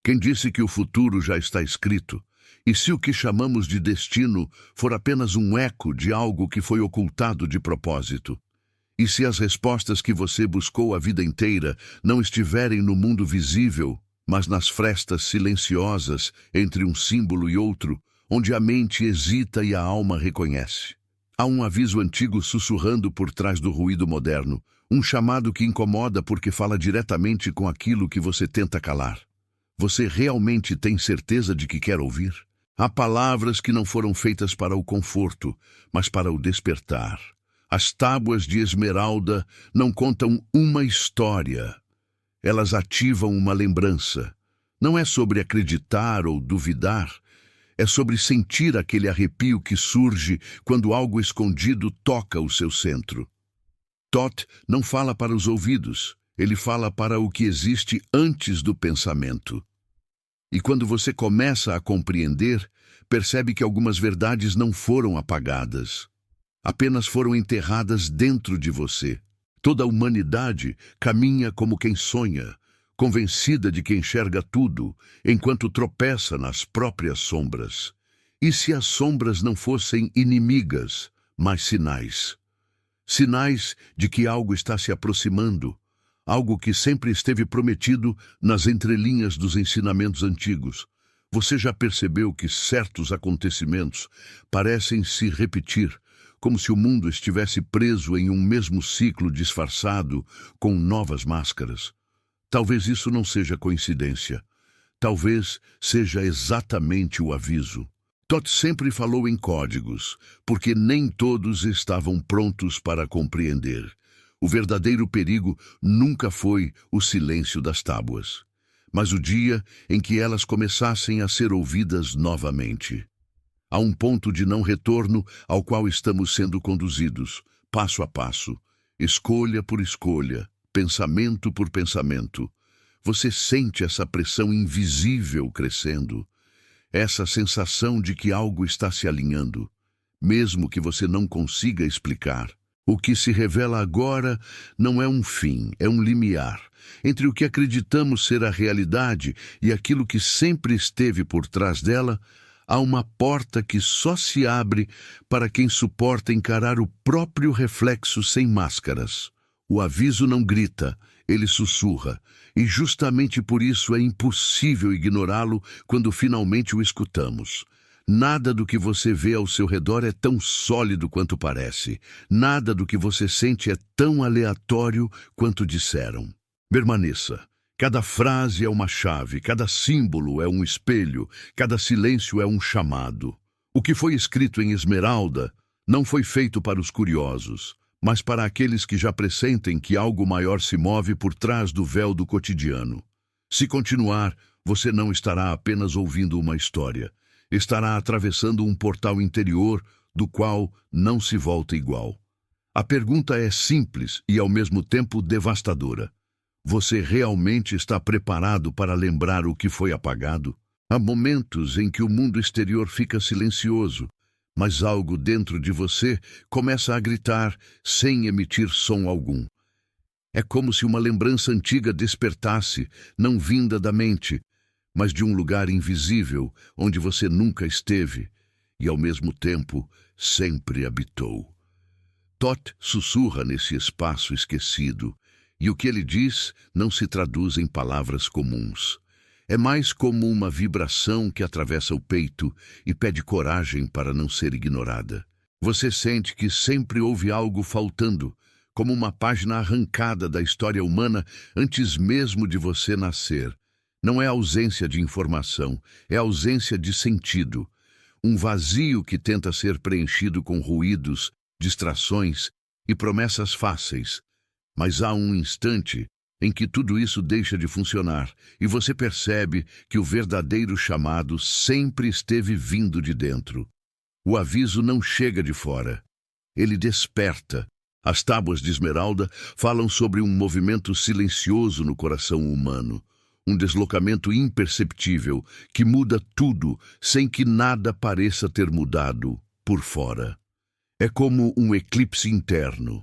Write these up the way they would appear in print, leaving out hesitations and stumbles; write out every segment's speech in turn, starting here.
Quem disse que o futuro já está escrito? E se o que chamamos de destino for apenas um eco de algo que foi ocultado de propósito? E se as respostas que você buscou a vida inteira não estiverem no mundo visível, mas nas frestas silenciosas entre um símbolo e outro, onde a mente hesita e a alma reconhece? Há um aviso antigo sussurrando por trás do ruído moderno, um chamado que incomoda porque fala diretamente com aquilo que você tenta calar. Você realmente tem certeza de que quer ouvir? Há palavras que não foram feitas para o conforto, mas para o despertar. As tábuas de esmeralda não contam uma história. Elas ativam uma lembrança. Não é sobre acreditar ou duvidar, é sobre sentir aquele arrepio que surge quando algo escondido toca o seu centro. Thoth não fala para os ouvidos, ele fala para o que existe antes do pensamento. E quando você começa a compreender, percebe que algumas verdades não foram apagadas. Apenas foram enterradas dentro de você. Toda a humanidade caminha como quem sonha, convencida de que enxerga tudo, enquanto tropeça nas próprias sombras. E se as sombras não fossem inimigas, mas sinais? Sinais de que algo está se aproximando, algo que sempre esteve prometido nas entrelinhas dos ensinamentos antigos. Você já percebeu que certos acontecimentos parecem se repetir, como se o mundo estivesse preso em um mesmo ciclo disfarçado com novas máscaras? Talvez isso não seja coincidência. Talvez seja exatamente o aviso. Thoth sempre falou em códigos, porque nem todos estavam prontos para compreender. O verdadeiro perigo nunca foi o silêncio das tábuas, mas o dia em que elas começassem a ser ouvidas novamente. Há um ponto de não retorno ao qual estamos sendo conduzidos, passo a passo, escolha por escolha, pensamento por pensamento. Você sente essa pressão invisível crescendo, essa sensação de que algo está se alinhando, mesmo que você não consiga explicar. O que se revela agora não é um fim, é um limiar entre o que acreditamos ser a realidade e aquilo que sempre esteve por trás dela. Há uma porta que só se abre para quem suporta encarar o próprio reflexo sem máscaras. O aviso não grita, ele sussurra, e justamente por isso é impossível ignorá-lo quando finalmente o escutamos. Nada do que você vê ao seu redor é tão sólido quanto parece. Nada do que você sente é tão aleatório quanto disseram. Permaneça. Cada frase é uma chave, cada símbolo é um espelho, cada silêncio é um chamado. O que foi escrito em esmeralda não foi feito para os curiosos, mas para aqueles que já pressentem que algo maior se move por trás do véu do cotidiano. Se continuar, você não estará apenas ouvindo uma história. Estará atravessando um portal interior do qual não se volta igual. A pergunta é simples e ao mesmo tempo devastadora. Você realmente está preparado para lembrar o que foi apagado? Há momentos em que o mundo exterior fica silencioso, mas algo dentro de você começa a gritar sem emitir som algum. É como se uma lembrança antiga despertasse, não vinda da mente, mas de um lugar invisível onde você nunca esteve e, ao mesmo tempo, sempre habitou. Thoth sussurra nesse espaço esquecido, e o que ele diz não se traduz em palavras comuns. É mais como uma vibração que atravessa o peito e pede coragem para não ser ignorada. Você sente que sempre houve algo faltando, como uma página arrancada da história humana antes mesmo de você nascer. Não é ausência de informação, é ausência de sentido. Um vazio que tenta ser preenchido com ruídos, distrações e promessas fáceis. Mas há um instante em que tudo isso deixa de funcionar e você percebe que o verdadeiro chamado sempre esteve vindo de dentro. O aviso não chega de fora. Ele desperta. As tábuas de esmeralda falam sobre um movimento silencioso no coração humano. Um deslocamento imperceptível que muda tudo sem que nada pareça ter mudado por fora. É como um eclipse interno.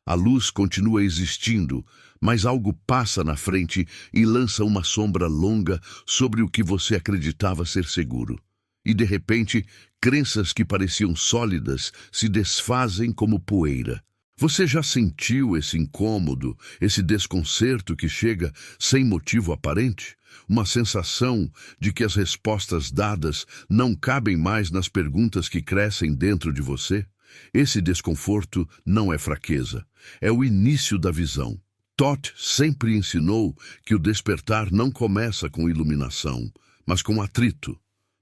A luz continua existindo, mas algo passa na frente e lança uma sombra longa sobre o que você acreditava ser seguro. E de repente, crenças que pareciam sólidas se desfazem como poeira. Você já sentiu esse incômodo, esse desconcerto que chega sem motivo aparente? Uma sensação de que as respostas dadas não cabem mais nas perguntas que crescem dentro de você? Esse desconforto não é fraqueza, é o início da visão. Toth sempre ensinou que o despertar não começa com iluminação, mas com atrito.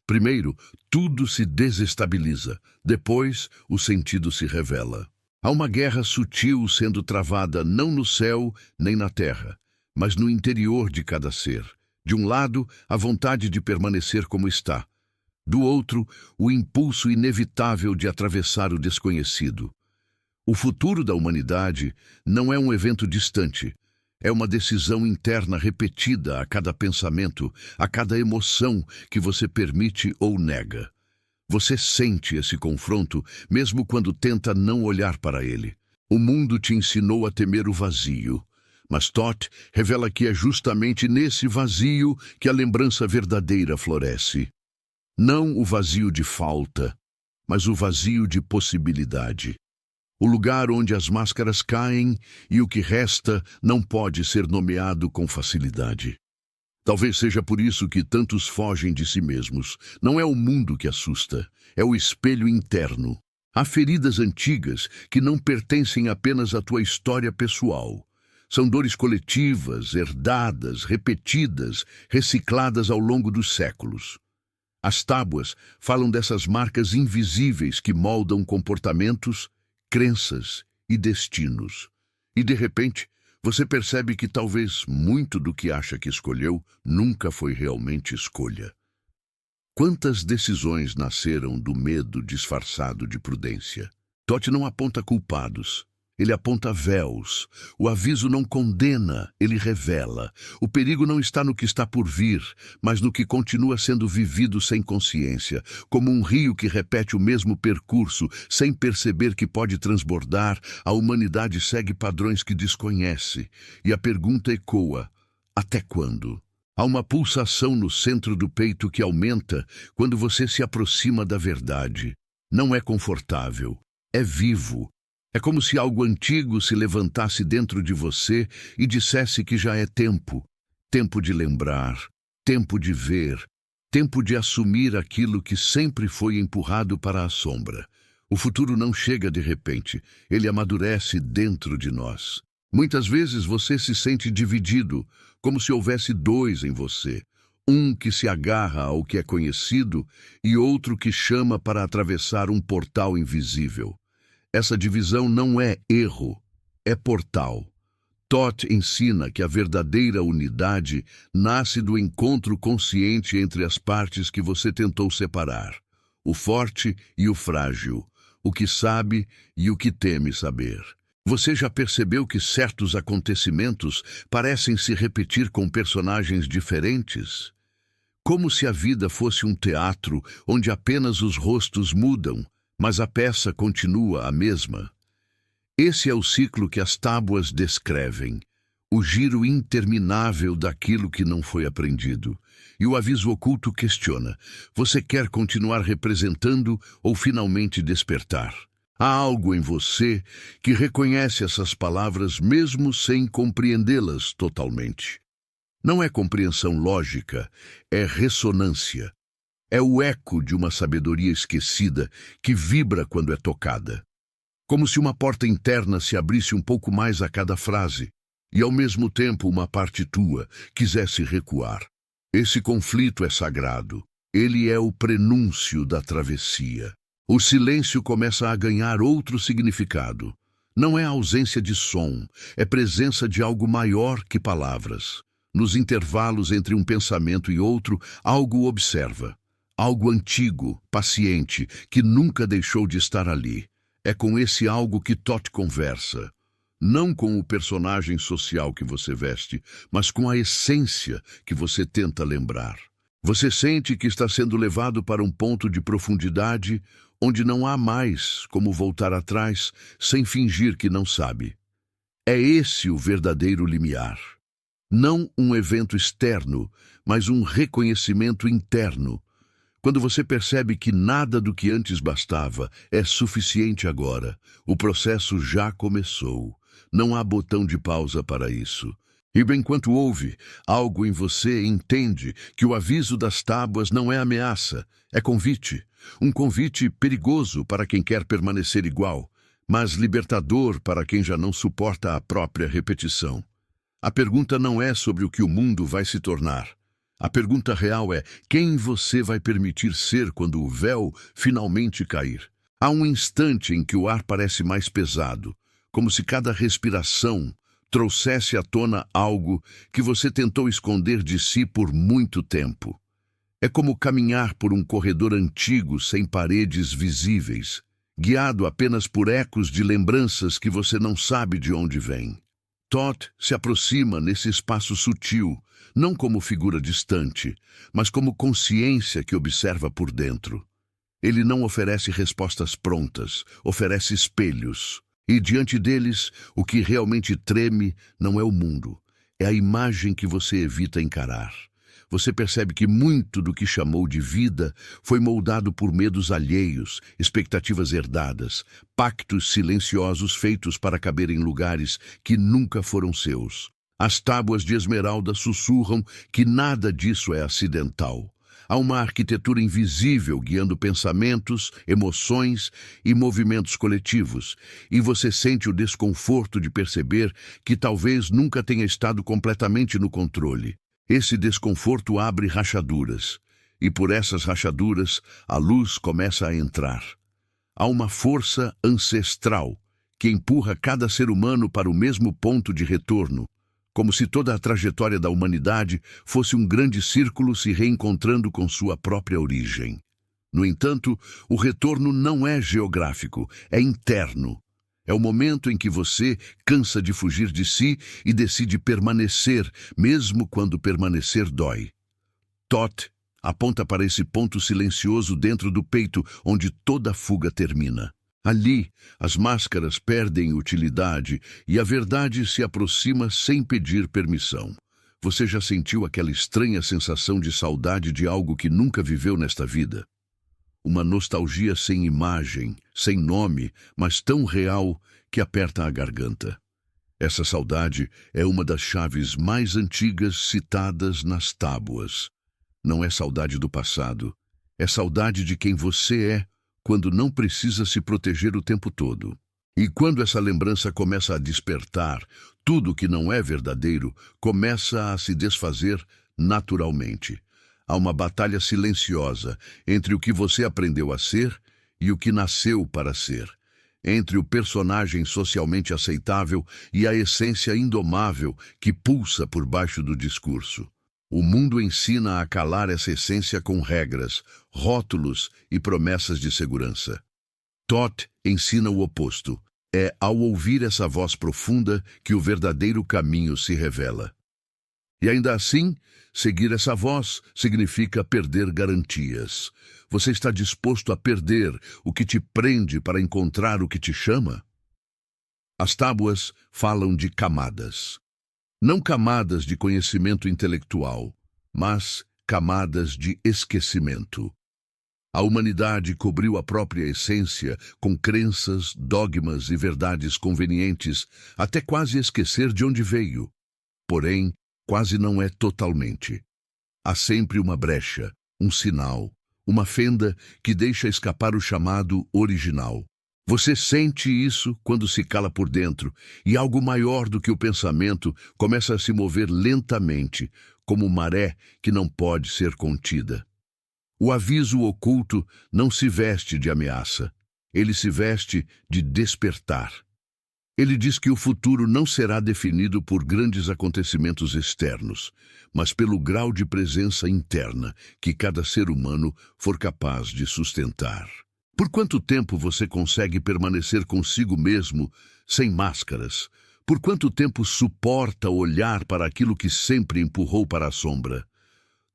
Primeiro, tudo se desestabiliza, depois, o sentido se revela. Há uma guerra sutil sendo travada não no céu nem na terra, mas no interior de cada ser. De um lado, a vontade de permanecer como está. Do outro, o impulso inevitável de atravessar o desconhecido. O futuro da humanidade não é um evento distante. É uma decisão interna repetida a cada pensamento, a cada emoção que você permite ou nega. Você sente esse confronto mesmo quando tenta não olhar para ele. O mundo te ensinou a temer o vazio, mas Toth revela que é justamente nesse vazio que a lembrança verdadeira floresce. Não o vazio de falta, mas o vazio de possibilidade. O lugar onde as máscaras caem e o que resta não pode ser nomeado com facilidade. Talvez seja por isso que tantos fogem de si mesmos. Não é o mundo que assusta, é o espelho interno. Há feridas antigas que não pertencem apenas à tua história pessoal. São dores coletivas, herdadas, repetidas, recicladas ao longo dos séculos. As tábuas falam dessas marcas invisíveis que moldam comportamentos, crenças e destinos. E de repente, você percebe que talvez muito do que acha que escolheu nunca foi realmente escolha. Quantas decisões nasceram do medo disfarçado de prudência? Toth não aponta culpados, ele aponta véus. O aviso não condena, ele revela. O perigo não está no que está por vir, mas no que continua sendo vivido sem consciência, como um rio que repete o mesmo percurso, sem perceber que pode transbordar. A humanidade segue padrões que desconhece, e a pergunta ecoa: até quando? Há uma pulsação no centro do peito que aumenta quando você se aproxima da verdade. Não é confortável, é vivo. É como se algo antigo se levantasse dentro de você e dissesse que já é tempo. Tempo de lembrar, tempo de ver, tempo de assumir aquilo que sempre foi empurrado para a sombra. O futuro não chega de repente, ele amadurece dentro de nós. Muitas vezes você se sente dividido, como se houvesse dois em você. Um que se agarra ao que é conhecido e outro que chama para atravessar um portal invisível. Essa divisão não é erro, é portal. Toth ensina que a verdadeira unidade nasce do encontro consciente entre as partes que você tentou separar, o forte e o frágil, o que sabe e o que teme saber. Você já percebeu que certos acontecimentos parecem se repetir com personagens diferentes? Como se a vida fosse um teatro onde apenas os rostos mudam, mas a peça continua a mesma. Esse é o ciclo que as tábuas descrevem, o giro interminável daquilo que não foi aprendido. E o aviso oculto questiona: você quer continuar representando ou finalmente despertar? Há algo em você que reconhece essas palavras mesmo sem compreendê-las totalmente. Não é compreensão lógica, é ressonância. É o eco de uma sabedoria esquecida que vibra quando é tocada. Como se uma porta interna se abrisse um pouco mais a cada frase, e ao mesmo tempo uma parte tua quisesse recuar. Esse conflito é sagrado. Ele é o prenúncio da travessia. O silêncio começa a ganhar outro significado. Não é ausência de som, é presença de algo maior que palavras. Nos intervalos entre um pensamento e outro, algo observa. Algo antigo, paciente, que nunca deixou de estar ali. É com esse algo que Toth conversa. Não com o personagem social que você veste, mas com a essência que você tenta lembrar. Você sente que está sendo levado para um ponto de profundidade onde não há mais como voltar atrás sem fingir que não sabe. É esse o verdadeiro limiar. Não um evento externo, mas um reconhecimento interno. Quando você percebe que nada do que antes bastava é suficiente agora, o processo já começou. Não há botão de pausa para isso. E enquanto ouve, algo em você entende que o aviso das tábuas não é ameaça, é convite. Um convite perigoso para quem quer permanecer igual, mas libertador para quem já não suporta a própria repetição. A pergunta não é sobre o que o mundo vai se tornar. A pergunta real é: quem você vai permitir ser quando o véu finalmente cair? Há um instante em que o ar parece mais pesado, como se cada respiração trouxesse à tona algo que você tentou esconder de si por muito tempo. É como caminhar por um corredor antigo sem paredes visíveis, guiado apenas por ecos de lembranças que você não sabe de onde vêm. Todd se aproxima nesse espaço sutil, não como figura distante, mas como consciência que observa por dentro. Ele não oferece respostas prontas, oferece espelhos. E diante deles, o que realmente treme não é o mundo, é a imagem que você evita encarar. Você percebe que muito do que chamou de vida foi moldado por medos alheios, expectativas herdadas, pactos silenciosos feitos para caber em lugares que nunca foram seus. As tábuas de esmeralda sussurram que nada disso é acidental. Há uma arquitetura invisível guiando pensamentos, emoções e movimentos coletivos, e você sente o desconforto de perceber que talvez nunca tenha estado completamente no controle. Esse desconforto abre rachaduras, e por essas rachaduras a luz começa a entrar. Há uma força ancestral que empurra cada ser humano para o mesmo ponto de retorno, como se toda a trajetória da humanidade fosse um grande círculo se reencontrando com sua própria origem. No entanto, o retorno não é geográfico, é interno. É o momento em que você cansa de fugir de si e decide permanecer, mesmo quando permanecer dói. Todd aponta para esse ponto silencioso dentro do peito onde toda fuga termina. Ali, as máscaras perdem utilidade e a verdade se aproxima sem pedir permissão. Você já sentiu aquela estranha sensação de saudade de algo que nunca viveu nesta vida? Uma nostalgia sem imagem, sem nome, mas tão real que aperta a garganta. Essa saudade é uma das chaves mais antigas citadas nas tábuas. Não é saudade do passado, é saudade de quem você é quando não precisa se proteger o tempo todo. E quando essa lembrança começa a despertar, tudo que não é verdadeiro começa a se desfazer naturalmente. Há uma batalha silenciosa entre o que você aprendeu a ser e o que nasceu para ser, entre o personagem socialmente aceitável e a essência indomável que pulsa por baixo do discurso. O mundo ensina a calar essa essência com regras, rótulos e promessas de segurança. Todd ensina o oposto. É ao ouvir essa voz profunda que o verdadeiro caminho se revela. E ainda assim, seguir essa voz significa perder garantias. Você está disposto a perder o que te prende para encontrar o que te chama? As tábuas falam de camadas. Não camadas de conhecimento intelectual, mas camadas de esquecimento. A humanidade cobriu a própria essência com crenças, dogmas e verdades convenientes, até quase esquecer de onde veio. Porém, quase não é totalmente. Há sempre uma brecha, um sinal, uma fenda que deixa escapar o chamado original. Você sente isso quando se cala por dentro, e algo maior do que o pensamento começa a se mover lentamente, como maré que não pode ser contida. O aviso oculto não se veste de ameaça, ele se veste de despertar. Ele diz que o futuro não será definido por grandes acontecimentos externos, mas pelo grau de presença interna que cada ser humano for capaz de sustentar. Por quanto tempo você consegue permanecer consigo mesmo, sem máscaras? Por quanto tempo suporta olhar para aquilo que sempre empurrou para a sombra?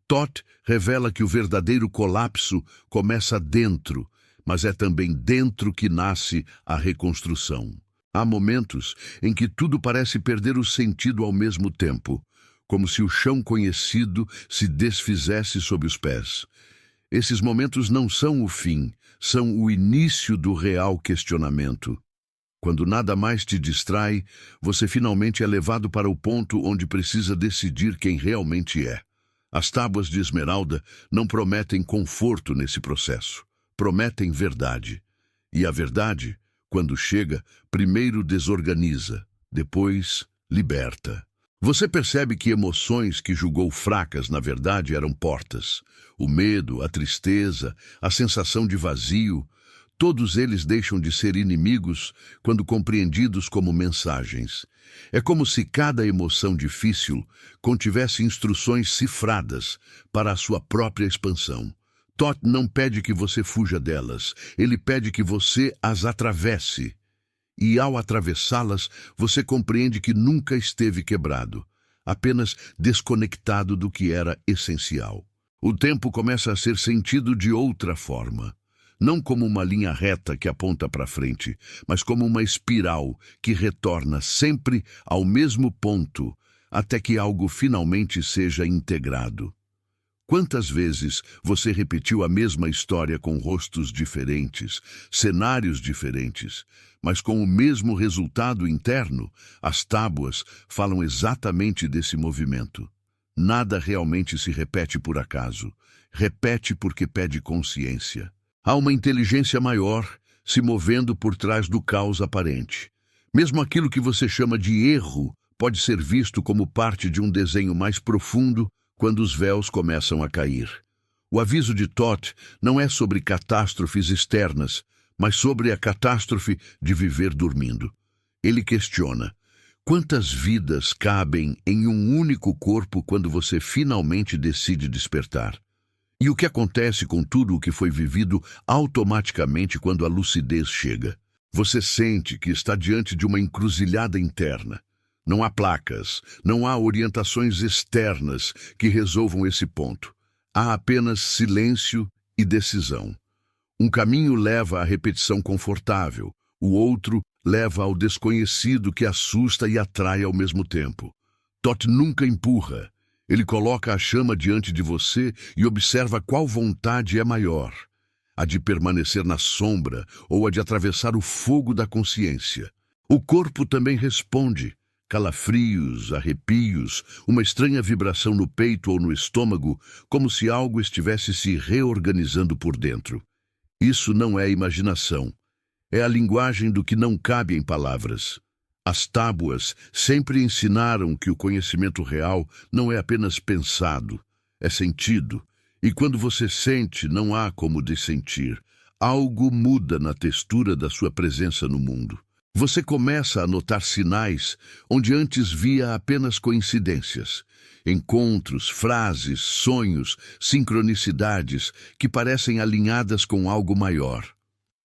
Todd revela que o verdadeiro colapso começa dentro, mas é também dentro que nasce a reconstrução. Há momentos em que tudo parece perder o sentido ao mesmo tempo, como se o chão conhecido se desfizesse sob os pés. Esses momentos não são o fim, são o início do real questionamento. Quando nada mais te distrai, você finalmente é levado para o ponto onde precisa decidir quem realmente é. As tábuas de esmeralda não prometem conforto nesse processo, prometem verdade. E a verdade, quando chega, primeiro desorganiza, depois liberta. Você percebe que emoções que julgou fracas, na verdade, eram portas. O medo, a tristeza, a sensação de vazio, todos eles deixam de ser inimigos quando compreendidos como mensagens. É como se cada emoção difícil contivesse instruções cifradas para a sua própria expansão. Thoth não pede que você fuja delas, ele pede que você as atravesse. E ao atravessá-las, você compreende que nunca esteve quebrado, apenas desconectado do que era essencial. O tempo começa a ser sentido de outra forma. Não como uma linha reta que aponta para frente, mas como uma espiral que retorna sempre ao mesmo ponto, até que algo finalmente seja integrado. Quantas vezes você repetiu a mesma história com rostos diferentes, cenários diferentes, mas com o mesmo resultado interno? As tábuas falam exatamente desse movimento. Nada realmente se repete por acaso. Repete porque pede consciência. Há uma inteligência maior se movendo por trás do caos aparente. Mesmo aquilo que você chama de erro pode ser visto como parte de um desenho mais profundo quando os véus começam a cair. O aviso de Thoth não é sobre catástrofes externas, mas sobre a catástrofe de viver dormindo. Ele questiona: quantas vidas cabem em um único corpo quando você finalmente decide despertar? E o que acontece com tudo o que foi vivido automaticamente quando a lucidez chega? Você sente que está diante de uma encruzilhada interna. Não há placas, não há orientações externas que resolvam esse ponto. Há apenas silêncio e decisão. Um caminho leva à repetição confortável, o outro leva ao desconhecido que assusta e atrai ao mesmo tempo. Thoth nunca empurra. Ele coloca a chama diante de você e observa qual vontade é maior: a de permanecer na sombra ou a de atravessar o fogo da consciência. O corpo também responde. Calafrios, arrepios, uma estranha vibração no peito ou no estômago, como se algo estivesse se reorganizando por dentro. Isso não é imaginação. É a linguagem do que não cabe em palavras. As tábuas sempre ensinaram que o conhecimento real não é apenas pensado, é sentido. E quando você sente, não há como dissentir. Algo muda na textura da sua presença no mundo. Você começa a notar sinais onde antes via apenas coincidências. Encontros, frases, sonhos, sincronicidades que parecem alinhadas com algo maior.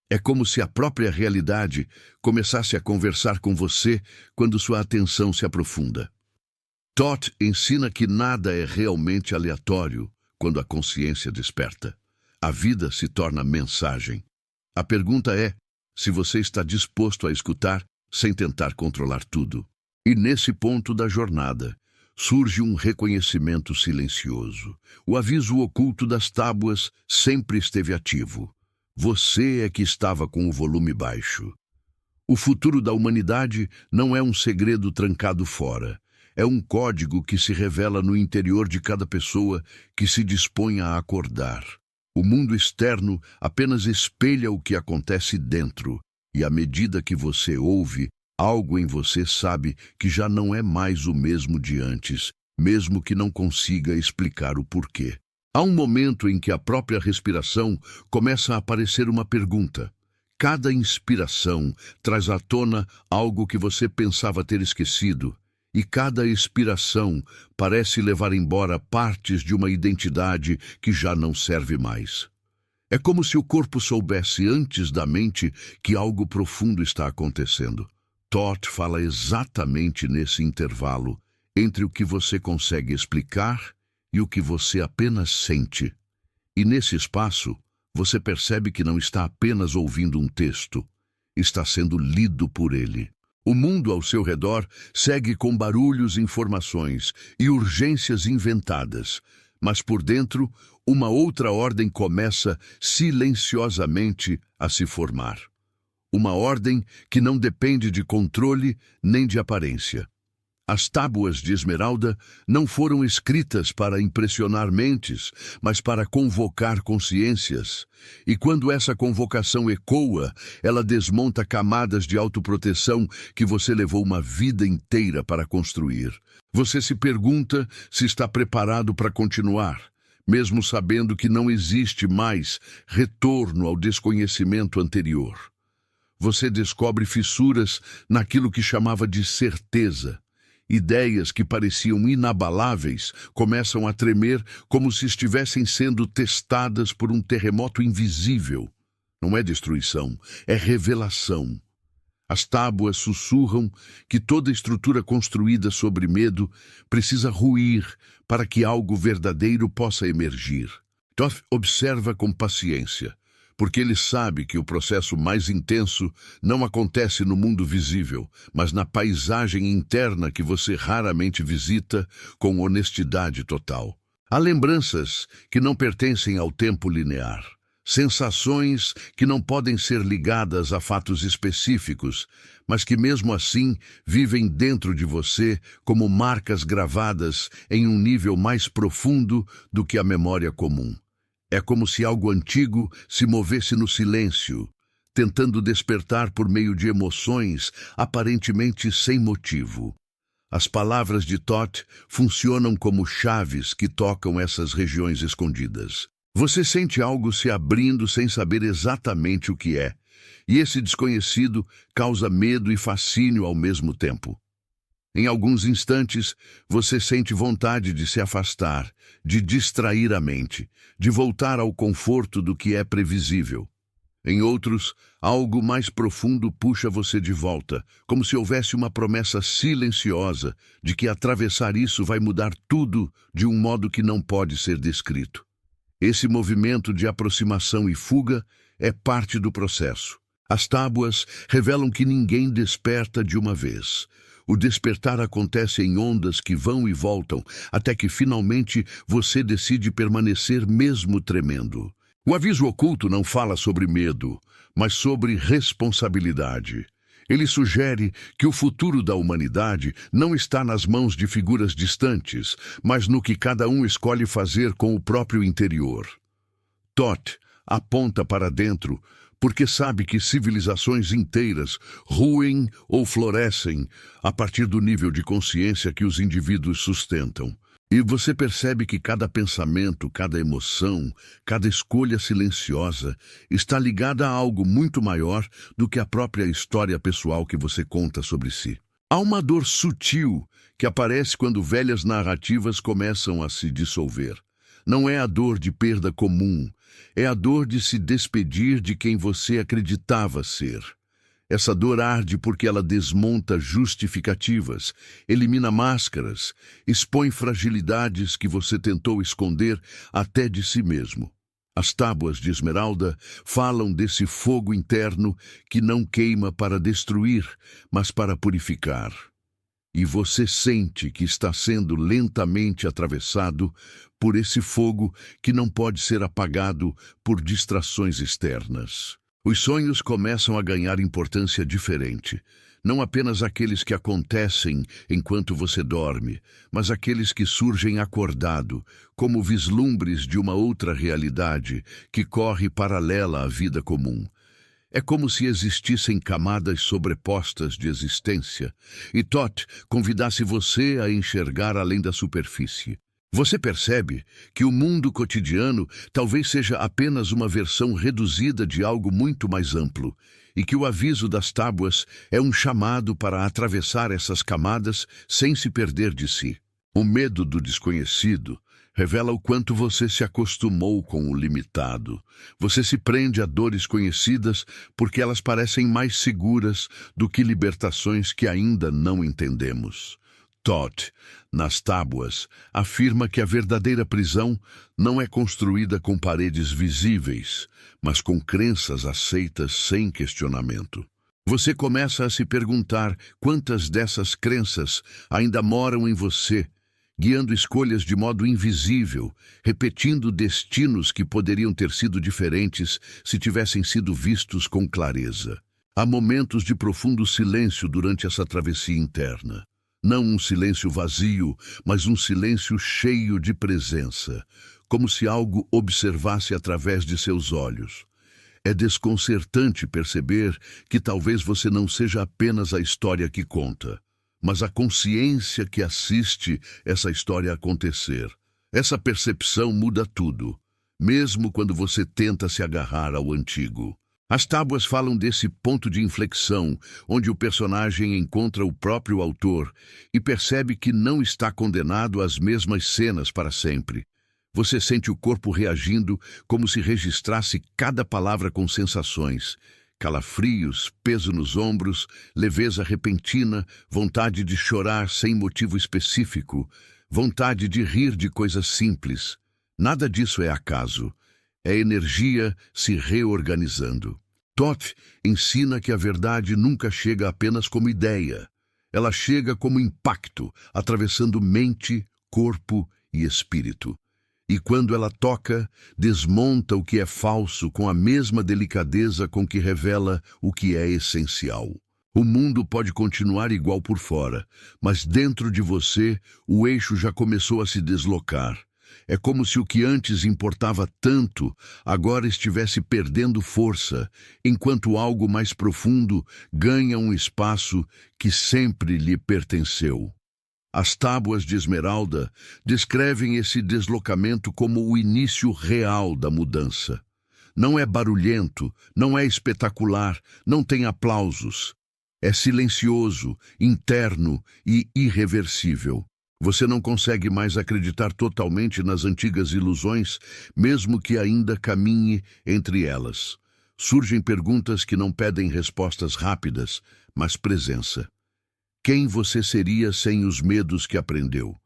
É como se a própria realidade começasse a conversar com você quando sua atenção se aprofunda. Thoth ensina que nada é realmente aleatório quando a consciência desperta. A vida se torna mensagem. A pergunta é se você está disposto a escutar sem tentar controlar tudo. E nesse ponto da jornada, surge um reconhecimento silencioso. O aviso oculto das tábuas sempre esteve ativo. Você é que estava com o volume baixo. O futuro da humanidade não é um segredo trancado fora. É um código que se revela no interior de cada pessoa que se dispõe a acordar. O mundo externo apenas espelha o que acontece dentro, e à medida que você ouve, algo em você sabe que já não é mais o mesmo de antes, mesmo que não consiga explicar o porquê. Há um momento em que a própria respiração começa a parecer uma pergunta. Cada inspiração traz à tona algo que você pensava ter esquecido, e cada expiração parece levar embora partes de uma identidade que já não serve mais. É como se o corpo soubesse antes da mente que algo profundo está acontecendo. Thoth fala exatamente nesse intervalo entre o que você consegue explicar e o que você apenas sente. E nesse espaço, você percebe que não está apenas ouvindo um texto, está sendo lido por ele. O mundo ao seu redor segue com barulhos, informações e urgências inventadas, mas por dentro, uma outra ordem começa silenciosamente a se formar. Uma ordem que não depende de controle nem de aparência. As tábuas de esmeralda não foram escritas para impressionar mentes, mas para convocar consciências. E quando essa convocação ecoa, ela desmonta camadas de autoproteção que você levou uma vida inteira para construir. Você se pergunta se está preparado para continuar, mesmo sabendo que não existe mais retorno ao desconhecimento anterior. Você descobre fissuras naquilo que chamava de certeza. Ideias que pareciam inabaláveis começam a tremer como se estivessem sendo testadas por um terremoto invisível. Não é destruição, é revelação. As tábuas sussurram que toda estrutura construída sobre medo precisa ruir para que algo verdadeiro possa emergir. Thoth observa com paciência, porque ele sabe que o processo mais intenso não acontece no mundo visível, mas na paisagem interna que você raramente visita com honestidade total. Há lembranças que não pertencem ao tempo linear, sensações que não podem ser ligadas a fatos específicos, mas que mesmo assim vivem dentro de você como marcas gravadas em um nível mais profundo do que a memória comum. É como se algo antigo se movesse no silêncio, tentando despertar por meio de emoções aparentemente sem motivo. As palavras de Thoth funcionam como chaves que tocam essas regiões escondidas. Você sente algo se abrindo sem saber exatamente o que é, e esse desconhecido causa medo e fascínio ao mesmo tempo. Em alguns instantes, você sente vontade de se afastar, de distrair a mente, de voltar ao conforto do que é previsível. Em outros, algo mais profundo puxa você de volta, como se houvesse uma promessa silenciosa de que atravessar isso vai mudar tudo de um modo que não pode ser descrito. Esse movimento de aproximação e fuga é parte do processo. As tábuas revelam que ninguém desperta de uma vez. O despertar acontece em ondas que vão e voltam, até que finalmente você decide permanecer mesmo tremendo. O aviso oculto não fala sobre medo, mas sobre responsabilidade. Ele sugere que o futuro da humanidade não está nas mãos de figuras distantes, mas no que cada um escolhe fazer com o próprio interior. Thoth aponta para dentro, porque sabe que civilizações inteiras ruem ou florescem a partir do nível de consciência que os indivíduos sustentam. E você percebe que cada pensamento, cada emoção, cada escolha silenciosa está ligada a algo muito maior do que a própria história pessoal que você conta sobre si. Há uma dor sutil que aparece quando velhas narrativas começam a se dissolver. Não é a dor de perda comum, é a dor de se despedir de quem você acreditava ser. Essa dor arde porque ela desmonta justificativas, elimina máscaras, expõe fragilidades que você tentou esconder até de si mesmo. As tábuas de esmeralda falam desse fogo interno que não queima para destruir, mas para purificar. E você sente que está sendo lentamente atravessado por esse fogo que não pode ser apagado por distrações externas. Os sonhos começam a ganhar importância diferente. Não apenas aqueles que acontecem enquanto você dorme, mas aqueles que surgem acordado, como vislumbres de uma outra realidade que corre paralela à vida comum. É como se existissem camadas sobrepostas de existência, e Thoth convidasse você a enxergar além da superfície. Você percebe que o mundo cotidiano talvez seja apenas uma versão reduzida de algo muito mais amplo, e que o aviso das tábuas é um chamado para atravessar essas camadas sem se perder de si. O medo do desconhecido revela o quanto você se acostumou com o limitado. Você se prende a dores conhecidas porque elas parecem mais seguras do que libertações que ainda não entendemos. Thoth, nas tábuas, afirma que a verdadeira prisão não é construída com paredes visíveis, mas com crenças aceitas sem questionamento. Você começa a se perguntar quantas dessas crenças ainda moram em você, guiando escolhas de modo invisível, repetindo destinos que poderiam ter sido diferentes se tivessem sido vistos com clareza. Há momentos de profundo silêncio durante essa travessia interna. Não um silêncio vazio, mas um silêncio cheio de presença, como se algo observasse através de seus olhos. É desconcertante perceber que talvez você não seja apenas a história que conta, mas a consciência que assiste essa história acontecer. Essa percepção muda tudo, mesmo quando você tenta se agarrar ao antigo. As tábuas falam desse ponto de inflexão, onde o personagem encontra o próprio autor e percebe que não está condenado às mesmas cenas para sempre. Você sente o corpo reagindo como se registrasse cada palavra com sensações. Calafrios, peso nos ombros, leveza repentina, vontade de chorar sem motivo específico, vontade de rir de coisas simples. Nada disso é acaso. É energia se reorganizando. Thoth ensina que a verdade nunca chega apenas como ideia. Ela chega como impacto, atravessando mente, corpo e espírito. E quando ela toca, desmonta o que é falso com a mesma delicadeza com que revela o que é essencial. O mundo pode continuar igual por fora, mas dentro de você, o eixo já começou a se deslocar. É como se o que antes importava tanto, agora estivesse perdendo força, enquanto algo mais profundo ganha um espaço que sempre lhe pertenceu. As tábuas de esmeralda descrevem esse deslocamento como o início real da mudança. Não é barulhento, não é espetacular, não tem aplausos. É silencioso, interno e irreversível. Você não consegue mais acreditar totalmente nas antigas ilusões, mesmo que ainda caminhe entre elas. Surgem perguntas que não pedem respostas rápidas, mas presença. Quem você seria sem os medos que aprendeu?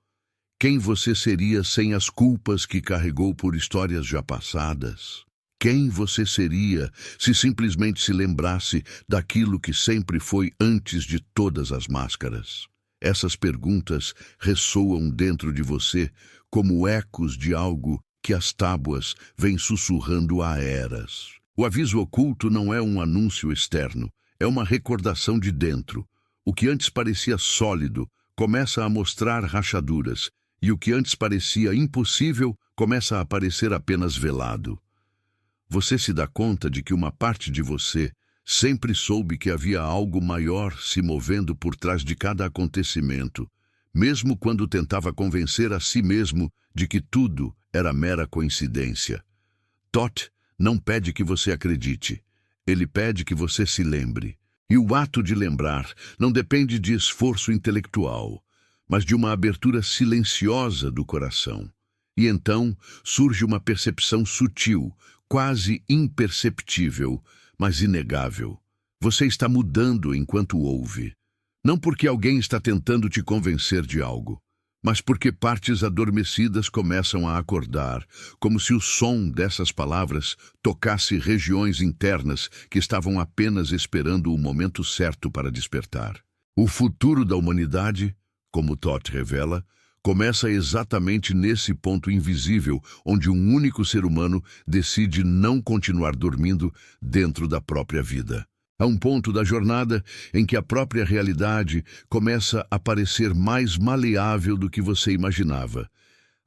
Quem você seria sem as culpas que carregou por histórias já passadas? Quem você seria se simplesmente se lembrasse daquilo que sempre foi antes de todas as máscaras? Essas perguntas ressoam dentro de você como ecos de algo que as tábuas vêm sussurrando há eras. O aviso oculto não é um anúncio externo, é uma recordação de dentro. O que antes parecia sólido começa a mostrar rachaduras, e o que antes parecia impossível começa a parecer apenas velado. Você se dá conta de que uma parte de você sempre soube que havia algo maior se movendo por trás de cada acontecimento, mesmo quando tentava convencer a si mesmo de que tudo era mera coincidência. Thoth não pede que você acredite, ele pede que você se lembre. E o ato de lembrar não depende de esforço intelectual, mas de uma abertura silenciosa do coração. E então surge uma percepção sutil, quase imperceptível, mas inegável. Você está mudando enquanto ouve. Não porque alguém está tentando te convencer de algo, mas porque partes adormecidas começam a acordar, como se o som dessas palavras tocasse regiões internas que estavam apenas esperando o momento certo para despertar. O futuro da humanidade, como Thoth revela, começa exatamente nesse ponto invisível, onde um único ser humano decide não continuar dormindo dentro da própria vida. Há um ponto da jornada em que a própria realidade começa a parecer mais maleável do que você imaginava.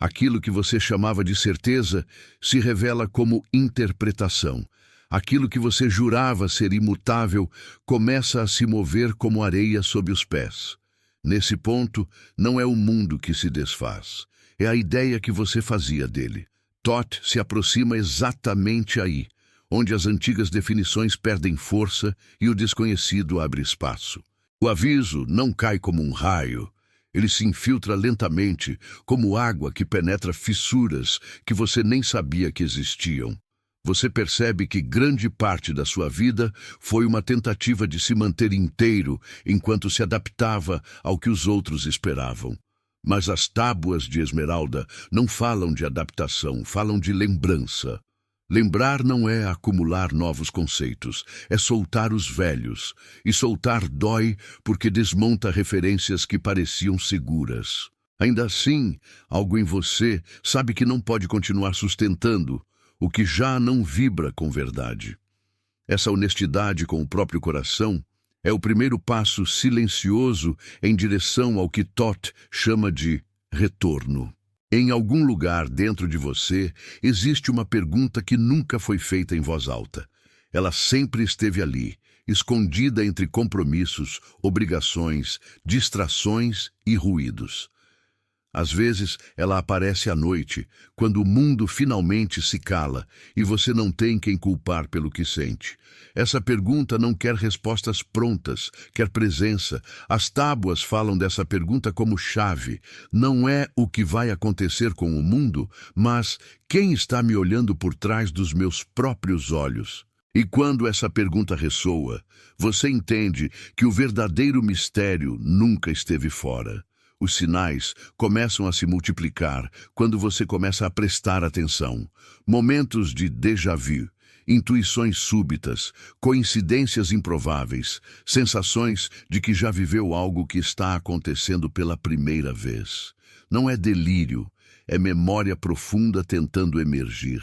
Aquilo que você chamava de certeza se revela como interpretação. Aquilo que você jurava ser imutável começa a se mover como areia sob os pés. Nesse ponto, não é o mundo que se desfaz, é a ideia que você fazia dele. Thoth se aproxima exatamente aí, onde as antigas definições perdem força e o desconhecido abre espaço. O aviso não cai como um raio, ele se infiltra lentamente, como água que penetra fissuras que você nem sabia que existiam. Você percebe que grande parte da sua vida foi uma tentativa de se manter inteiro enquanto se adaptava ao que os outros esperavam. Mas as tábuas de esmeralda não falam de adaptação, falam de lembrança. Lembrar não é acumular novos conceitos, é soltar os velhos. E soltar dói porque desmonta referências que pareciam seguras. Ainda assim, algo em você sabe que não pode continuar sustentando o que já não vibra com verdade. Essa honestidade com o próprio coração é o primeiro passo silencioso em direção ao que Toth chama de retorno. Em algum lugar dentro de você existe uma pergunta que nunca foi feita em voz alta. Ela sempre esteve ali, escondida entre compromissos, obrigações, distrações e ruídos. Às vezes, ela aparece à noite, quando o mundo finalmente se cala e você não tem quem culpar pelo que sente. Essa pergunta não quer respostas prontas, quer presença. As tábuas falam dessa pergunta como chave. Não é o que vai acontecer com o mundo, mas quem está me olhando por trás dos meus próprios olhos? E quando essa pergunta ressoa, você entende que o verdadeiro mistério nunca esteve fora. Os sinais começam a se multiplicar quando você começa a prestar atenção. Momentos de déjà vu, intuições súbitas, coincidências improváveis, sensações de que já viveu algo que está acontecendo pela primeira vez. Não é delírio, é memória profunda tentando emergir.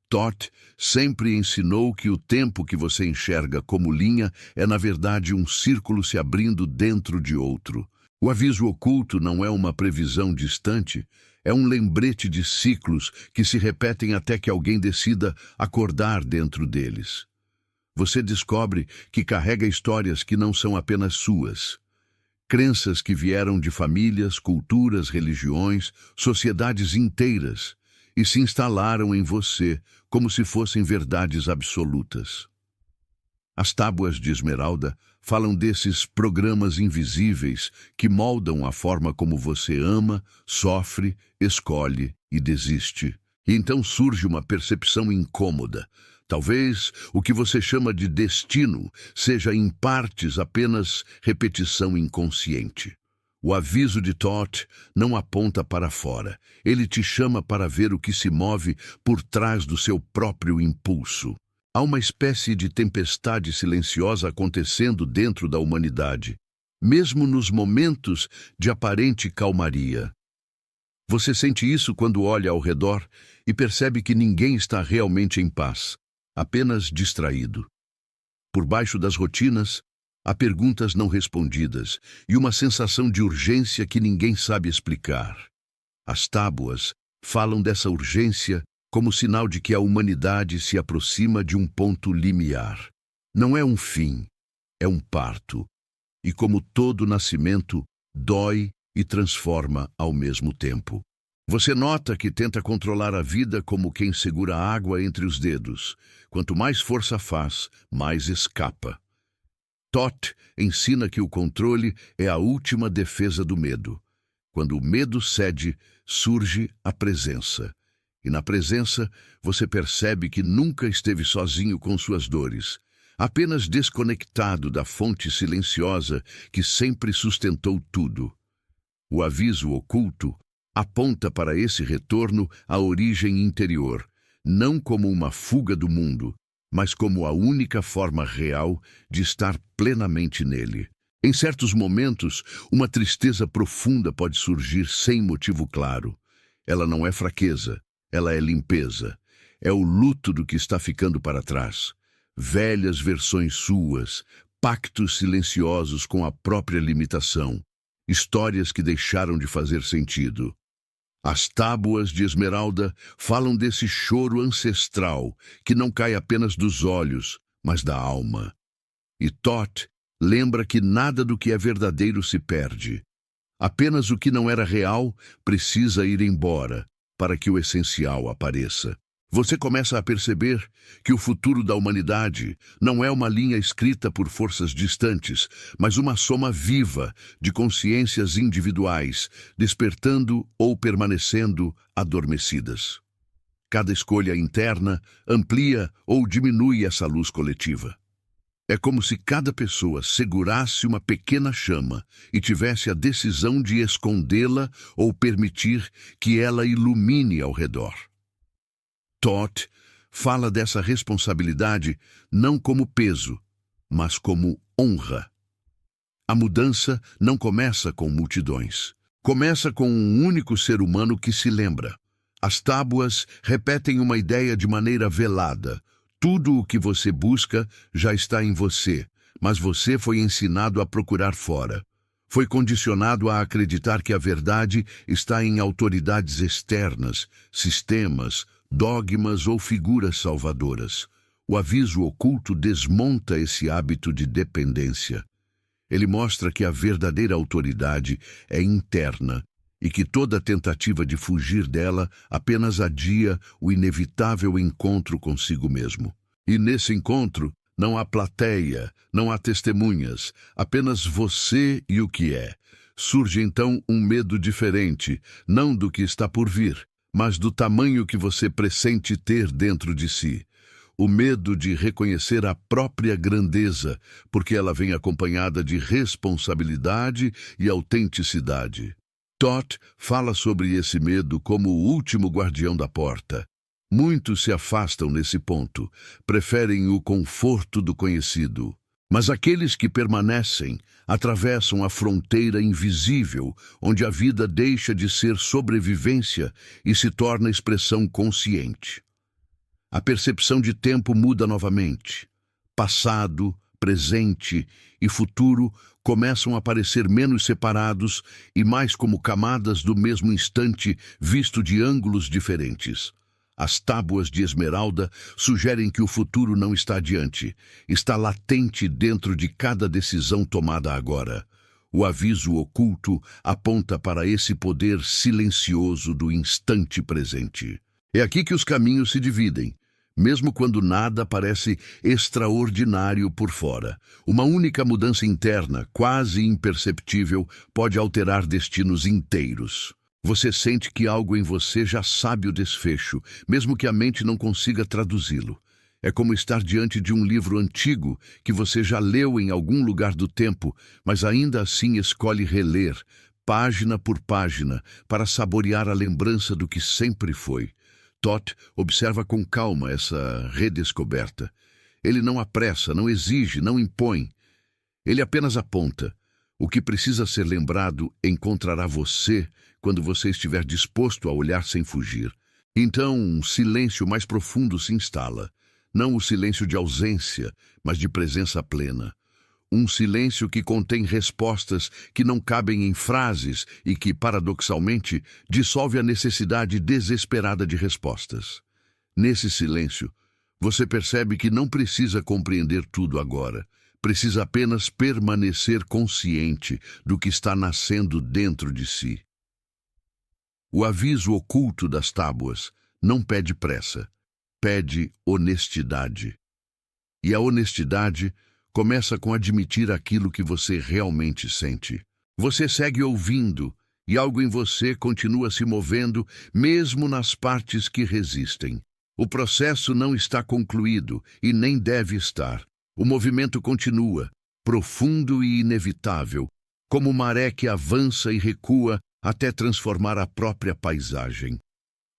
Toth sempre ensinou que o tempo que você enxerga como linha é, na verdade, um círculo se abrindo dentro de outro. O aviso oculto não é uma previsão distante, é um lembrete de ciclos que se repetem até que alguém decida acordar dentro deles. Você descobre que carrega histórias que não são apenas suas. Crenças que vieram de famílias, culturas, religiões, sociedades inteiras e se instalaram em você como se fossem verdades absolutas. As tábuas de esmeralda falam desses programas invisíveis que moldam a forma como você ama, sofre, escolhe e desiste. E então surge uma percepção incômoda. Talvez o que você chama de destino seja em partes apenas repetição inconsciente. O aviso de Toth não aponta para fora. Ele te chama para ver o que se move por trás do seu próprio impulso. Há uma espécie de tempestade silenciosa acontecendo dentro da humanidade, mesmo nos momentos de aparente calmaria. Você sente isso quando olha ao redor e percebe que ninguém está realmente em paz, apenas distraído. Por baixo das rotinas, há perguntas não respondidas e uma sensação de urgência que ninguém sabe explicar. As tábuas falam dessa urgência como sinal de que a humanidade se aproxima de um ponto limiar. Não é um fim, é um parto. E como todo nascimento, dói e transforma ao mesmo tempo. Você nota que tenta controlar a vida como quem segura a água entre os dedos. Quanto mais força faz, mais escapa. Toth ensina que o controle é a última defesa do medo. Quando o medo cede, surge a presença. E na presença, você percebe que nunca esteve sozinho com suas dores, apenas desconectado da fonte silenciosa que sempre sustentou tudo. O aviso oculto aponta para esse retorno à origem interior, não como uma fuga do mundo, mas como a única forma real de estar plenamente nele. Em certos momentos, uma tristeza profunda pode surgir sem motivo claro. Ela não é fraqueza. Ela é limpeza, é o luto do que está ficando para trás. Velhas versões suas, pactos silenciosos com a própria limitação, histórias que deixaram de fazer sentido. As tábuas de esmeralda falam desse choro ancestral que não cai apenas dos olhos, mas da alma. E Toth lembra que nada do que é verdadeiro se perde. Apenas o que não era real precisa ir embora, para que o essencial apareça. Você começa a perceber que o futuro da humanidade não é uma linha escrita por forças distantes, mas uma soma viva de consciências individuais, despertando ou permanecendo adormecidas. Cada escolha interna amplia ou diminui essa luz coletiva. É como se cada pessoa segurasse uma pequena chama e tivesse a decisão de escondê-la ou permitir que ela ilumine ao redor. Toth fala dessa responsabilidade não como peso, mas como honra. A mudança não começa com multidões. Começa com um único ser humano que se lembra. As tábuas repetem uma ideia de maneira velada. Tudo o que você busca já está em você, mas você foi ensinado a procurar fora. Foi condicionado a acreditar que a verdade está em autoridades externas, sistemas, dogmas ou figuras salvadoras. O aviso oculto desmonta esse hábito de dependência. Ele mostra que a verdadeira autoridade é interna e que toda tentativa de fugir dela apenas adia o inevitável encontro consigo mesmo. E nesse encontro não há plateia, não há testemunhas, apenas você e o que é. Surge então um medo diferente, não do que está por vir, mas do tamanho que você pressente ter dentro de si. O medo de reconhecer a própria grandeza, porque ela vem acompanhada de responsabilidade e autenticidade. Todd fala sobre esse medo como o último guardião da porta. Muitos se afastam nesse ponto, preferem o conforto do conhecido. Mas aqueles que permanecem atravessam a fronteira invisível, onde a vida deixa de ser sobrevivência e se torna expressão consciente. A percepção de tempo muda novamente. Passado, presente e futuro começam a parecer menos separados e mais como camadas do mesmo instante, visto de ângulos diferentes. As tábuas de esmeralda sugerem que o futuro não está adiante, está latente dentro de cada decisão tomada agora. O aviso oculto aponta para esse poder silencioso do instante presente. É aqui que os caminhos se dividem. Mesmo quando nada parece extraordinário por fora, uma única mudança interna, quase imperceptível, pode alterar destinos inteiros. Você sente que algo em você já sabe o desfecho, mesmo que a mente não consiga traduzi-lo. É como estar diante de um livro antigo que você já leu em algum lugar do tempo, mas ainda assim escolhe reler, página por página, para saborear a lembrança do que sempre foi. Todd observa com calma essa redescoberta. Ele não apressa, não exige, não impõe. Ele apenas aponta. O que precisa ser lembrado encontrará você quando você estiver disposto a olhar sem fugir. Então, um silêncio mais profundo se instala. Não o silêncio de ausência, mas de presença plena. Um silêncio que contém respostas que não cabem em frases e que, paradoxalmente, dissolve a necessidade desesperada de respostas. Nesse silêncio, você percebe que não precisa compreender tudo agora. Precisa apenas permanecer consciente do que está nascendo dentro de si. O aviso oculto das tábuas não pede pressa, pede honestidade. E a honestidade começa com admitir aquilo que você realmente sente. Você segue ouvindo e algo em você continua se movendo, mesmo nas partes que resistem. O processo não está concluído e nem deve estar. O movimento continua, profundo e inevitável, como maré que avança e recua até transformar a própria paisagem.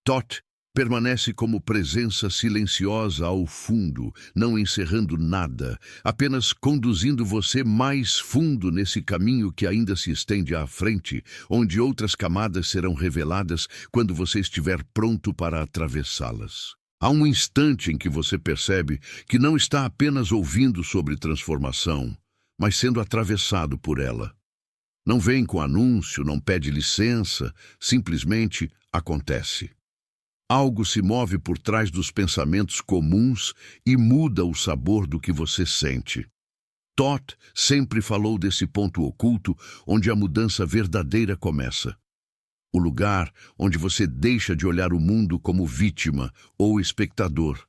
Todd permanece como presença silenciosa ao fundo, não encerrando nada, apenas conduzindo você mais fundo nesse caminho que ainda se estende à frente, onde outras camadas serão reveladas quando você estiver pronto para atravessá-las. Há um instante em que você percebe que não está apenas ouvindo sobre transformação, mas sendo atravessado por ela. Não vem com anúncio, não pede licença, simplesmente acontece. Algo se move por trás dos pensamentos comuns e muda o sabor do que você sente. Todd sempre falou desse ponto oculto onde a mudança verdadeira começa. O lugar onde você deixa de olhar o mundo como vítima ou espectador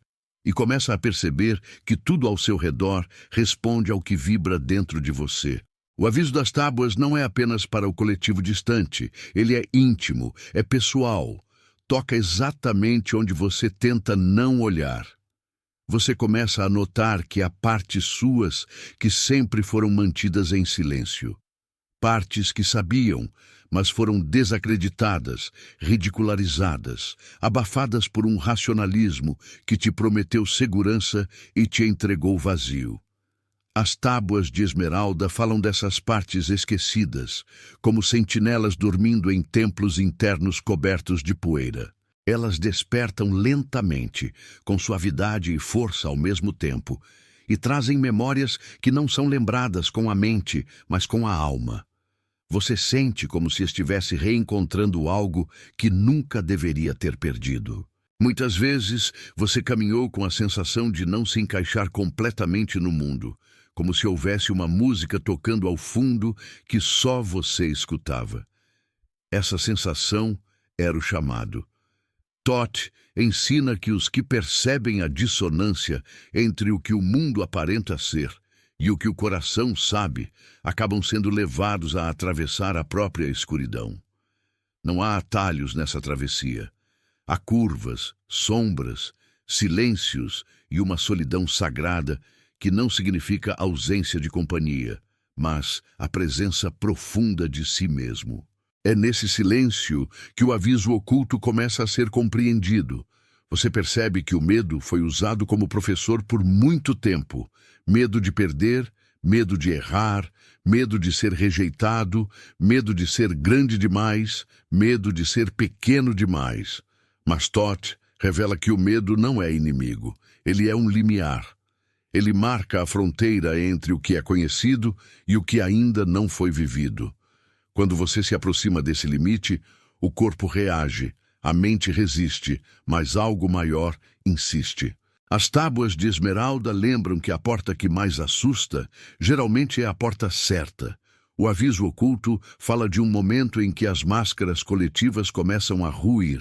e começa a perceber que tudo ao seu redor responde ao que vibra dentro de você. O aviso das tábuas não é apenas para o coletivo distante, ele é íntimo, é pessoal. Toca exatamente onde você tenta não olhar. Você começa a notar que há partes suas que sempre foram mantidas em silêncio. partes que sabiam, mas foram desacreditadas, ridicularizadas, abafadas por um racionalismo que te prometeu segurança e te entregou vazio. As tábuas de esmeralda falam dessas partes esquecidas, como sentinelas dormindo em templos internos cobertos de poeira. Elas despertam lentamente, com suavidade e força ao mesmo tempo, e trazem memórias que não são lembradas com a mente, mas com a alma. Você sente como se estivesse reencontrando algo que nunca deveria ter perdido. Muitas vezes, você caminhou com a sensação de não se encaixar completamente no mundo, como se houvesse uma música tocando ao fundo que só você escutava. Essa sensação era o chamado. Thoth ensina que os que percebem a dissonância entre o que o mundo aparenta ser e o que o coração sabe, acabam sendo levados a atravessar a própria escuridão. Não há atalhos nessa travessia. Há curvas, sombras, silêncios e uma solidão sagrada que não significa ausência de companhia, mas a presença profunda de si mesmo. É nesse silêncio que o aviso oculto começa a ser compreendido. Você percebe que o medo foi usado como professor por muito tempo. Medo de perder, medo de errar, medo de ser rejeitado, medo de ser grande demais, medo de ser pequeno demais. Mas Thoth revela que o medo não é inimigo, ele é um limiar. Ele marca a fronteira entre o que é conhecido e o que ainda não foi vivido. Quando você se aproxima desse limite, o corpo reage, a mente resiste, mas algo maior insiste. As tábuas de esmeralda lembram que a porta que mais assusta geralmente é a porta certa. O aviso oculto fala de um momento em que as máscaras coletivas começam a ruir.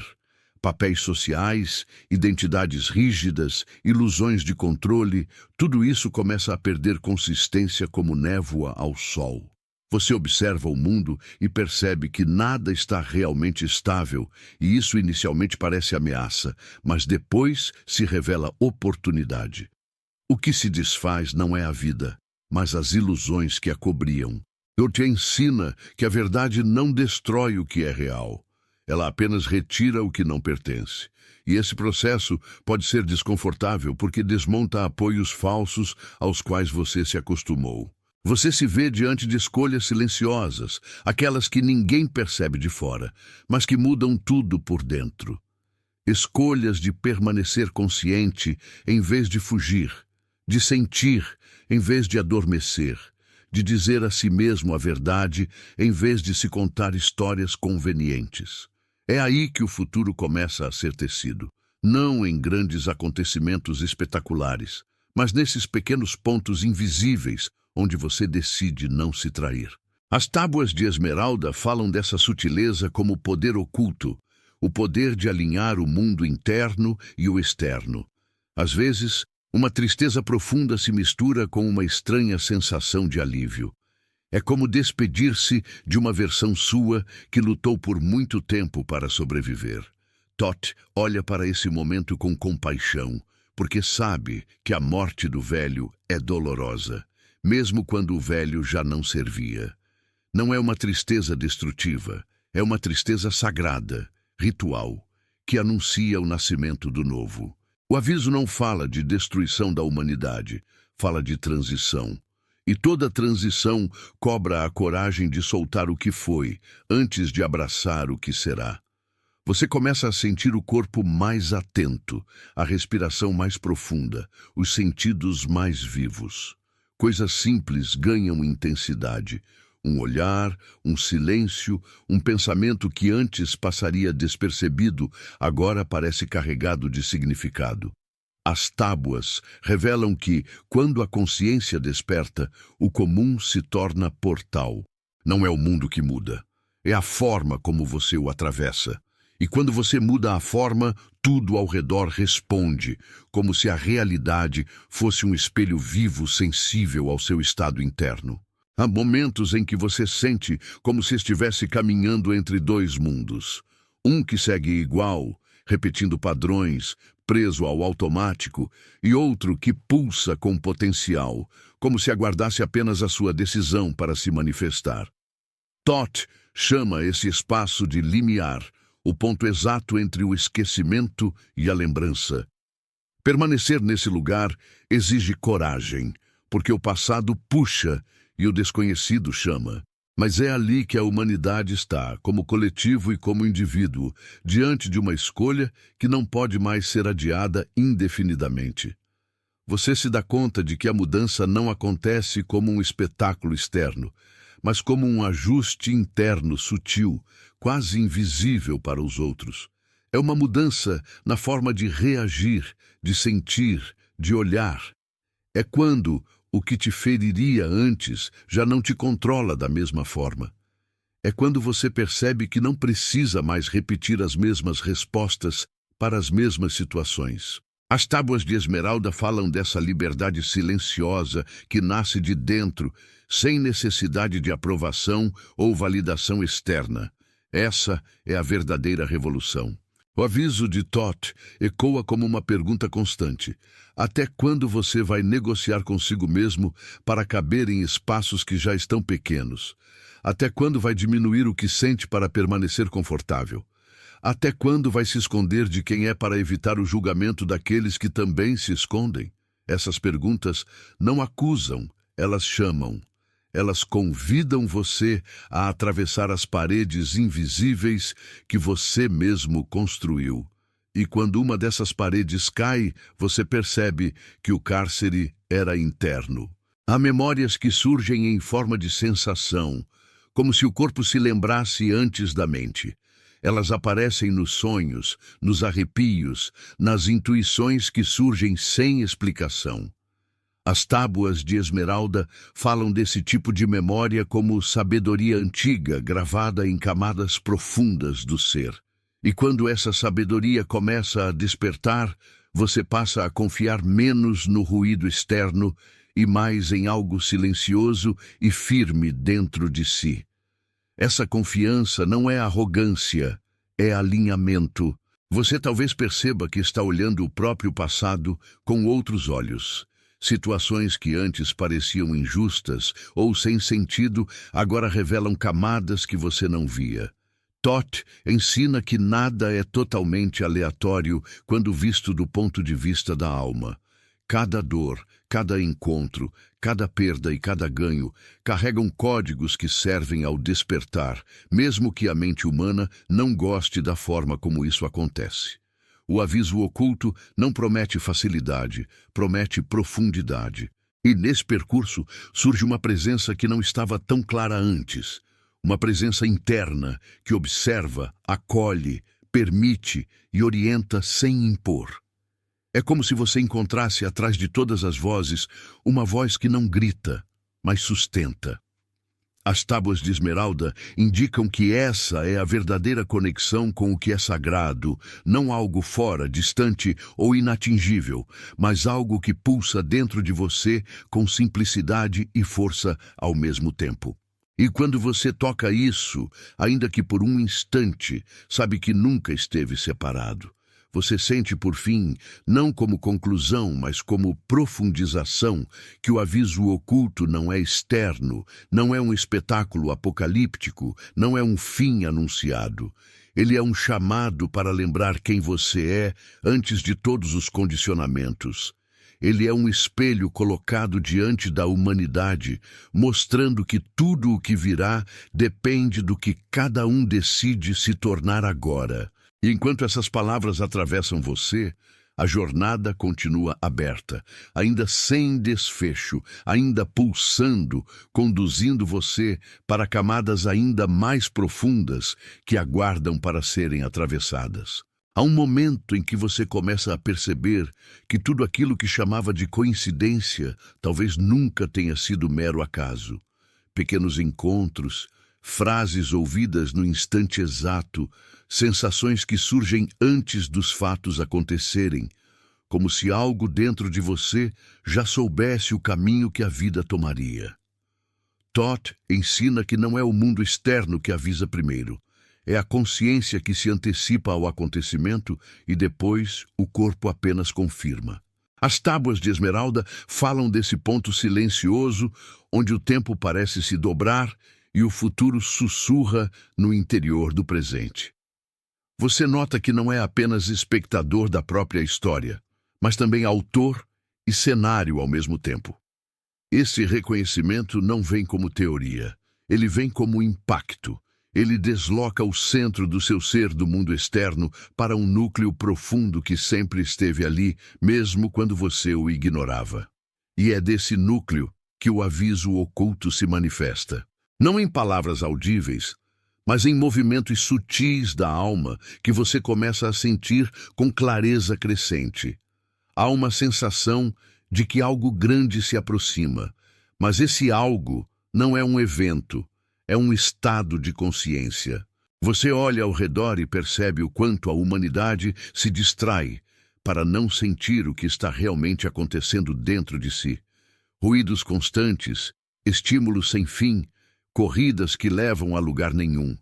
Papéis sociais, identidades rígidas, ilusões de controle, tudo isso começa a perder consistência como névoa ao sol. Você observa o mundo e percebe que nada está realmente estável, e isso inicialmente parece ameaça, mas depois se revela oportunidade. O que se desfaz não é a vida, mas as ilusões que a cobriam. Thoth ensina que a verdade não destrói o que é real. Ela apenas retira o que não pertence. E esse processo pode ser desconfortável porque desmonta apoios falsos aos quais você se acostumou. Você se vê diante de escolhas silenciosas, aquelas que ninguém percebe de fora, mas que mudam tudo por dentro. Escolhas de permanecer consciente em vez de fugir, de sentir em vez de adormecer, de dizer a si mesmo a verdade em vez de se contar histórias convenientes. É aí que o futuro começa a ser tecido, não em grandes acontecimentos espetaculares, mas nesses pequenos pontos invisíveis onde você decide não se trair. As tábuas de esmeralda falam dessa sutileza como poder oculto, o poder de alinhar o mundo interno e o externo. Às vezes, uma tristeza profunda se mistura com uma estranha sensação de alívio. É como despedir-se de uma versão sua que lutou por muito tempo para sobreviver. Thoth olha para esse momento com compaixão, porque sabe que a morte do velho é dolorosa, mesmo quando o velho já não servia. Não é uma tristeza destrutiva, é uma tristeza sagrada, ritual, que anuncia o nascimento do novo. O aviso não fala de destruição da humanidade, fala de transição. E toda transição cobra a coragem de soltar o que foi, antes de abraçar o que será. Você começa a sentir o corpo mais atento, a respiração mais profunda, os sentidos mais vivos. Coisas simples ganham intensidade. Um olhar, um silêncio, um pensamento que antes passaria despercebido, agora parece carregado de significado. As tábuas revelam que, quando a consciência desperta, o comum se torna portal. Não é o mundo que muda, é a forma como você o atravessa. E quando você muda a forma, tudo ao redor responde, como se a realidade fosse um espelho vivo, sensível ao seu estado interno. Há momentos em que você sente como se estivesse caminhando entre dois mundos. Um que segue igual, repetindo padrões, preso ao automático, e outro que pulsa com potencial, como se aguardasse apenas a sua decisão para se manifestar. Toth chama esse espaço de limiar, o ponto exato entre o esquecimento e a lembrança. Permanecer nesse lugar exige coragem, porque o passado puxa e o desconhecido chama. Mas é ali que a humanidade está, como coletivo e como indivíduo, diante de uma escolha que não pode mais ser adiada indefinidamente. Você se dá conta de que a mudança não acontece como um espetáculo externo, mas como um ajuste interno sutil, quase invisível para os outros. É uma mudança na forma de reagir, de sentir, de olhar. É quando o que te feriria antes já não te controla da mesma forma. É quando você percebe que não precisa mais repetir as mesmas respostas para as mesmas situações. As tábuas de esmeralda falam dessa liberdade silenciosa que nasce de dentro, sem necessidade de aprovação ou validação externa. Essa é a verdadeira revolução. O aviso de Toth ecoa como uma pergunta constante. Até quando você vai negociar consigo mesmo para caber em espaços que já estão pequenos? Até quando vai diminuir o que sente para permanecer confortável? Até quando vai se esconder de quem é para evitar o julgamento daqueles que também se escondem? Essas perguntas não acusam, elas chamam. Elas convidam você a atravessar as paredes invisíveis que você mesmo construiu. E quando uma dessas paredes cai, você percebe que o cárcere era interno. Há memórias que surgem em forma de sensação, como se o corpo se lembrasse antes da mente. Elas aparecem nos sonhos, nos arrepios, nas intuições que surgem sem explicação. As tábuas de esmeralda falam desse tipo de memória como sabedoria antiga gravada em camadas profundas do ser. E quando essa sabedoria começa a despertar, você passa a confiar menos no ruído externo e mais em algo silencioso e firme dentro de si. Essa confiança não é arrogância, é alinhamento. Você talvez perceba que está olhando o próprio passado com outros olhos. Situações que antes pareciam injustas ou sem sentido, agora revelam camadas que você não via. Toth ensina que nada é totalmente aleatório quando visto do ponto de vista da alma. Cada dor, cada encontro, cada perda e cada ganho carregam códigos que servem ao despertar, mesmo que a mente humana não goste da forma como isso acontece. O aviso oculto não promete facilidade, promete profundidade. E nesse percurso surge uma presença que não estava tão clara antes. Uma presença interna que observa, acolhe, permite e orienta sem impor. É como se você encontrasse atrás de todas as vozes uma voz que não grita, mas sustenta. As tábuas de esmeralda indicam que essa é a verdadeira conexão com o que é sagrado, não algo fora, distante ou inatingível, mas algo que pulsa dentro de você com simplicidade e força ao mesmo tempo. E quando você toca isso, ainda que por um instante, sabe que nunca esteve separado. Você sente, por fim, não como conclusão, mas como profundização, que o aviso oculto não é externo, não é um espetáculo apocalíptico, não é um fim anunciado. Ele é um chamado para lembrar quem você é antes de todos os condicionamentos. Ele é um espelho colocado diante da humanidade, mostrando que tudo o que virá depende do que cada um decide se tornar agora. E enquanto essas palavras atravessam você, a jornada continua aberta, ainda sem desfecho, ainda pulsando, conduzindo você para camadas ainda mais profundas que aguardam para serem atravessadas. Há um momento em que você começa a perceber que tudo aquilo que chamava de coincidência talvez nunca tenha sido mero acaso. Pequenos encontros, frases ouvidas no instante exato, sensações que surgem antes dos fatos acontecerem, como se algo dentro de você já soubesse o caminho que a vida tomaria. Toth ensina que não é o mundo externo que avisa primeiro, é a consciência que se antecipa ao acontecimento e depois o corpo apenas confirma. As tábuas de esmeralda falam desse ponto silencioso onde o tempo parece se dobrar e o futuro sussurra no interior do presente. Você nota que não é apenas espectador da própria história, mas também autor e cenário ao mesmo tempo. Esse reconhecimento não vem como teoria, ele vem como impacto. Ele desloca o centro do seu ser do mundo externo para um núcleo profundo que sempre esteve ali, mesmo quando você o ignorava. E é desse núcleo que o aviso oculto se manifesta. Não em palavras audíveis, mas em movimentos sutis da alma que você começa a sentir com clareza crescente. Há uma sensação de que algo grande se aproxima, mas esse algo não é um evento, é um estado de consciência. Você olha ao redor e percebe o quanto a humanidade se distrai para não sentir o que está realmente acontecendo dentro de si. Ruídos constantes, estímulos sem fim, corridas que levam a lugar nenhum.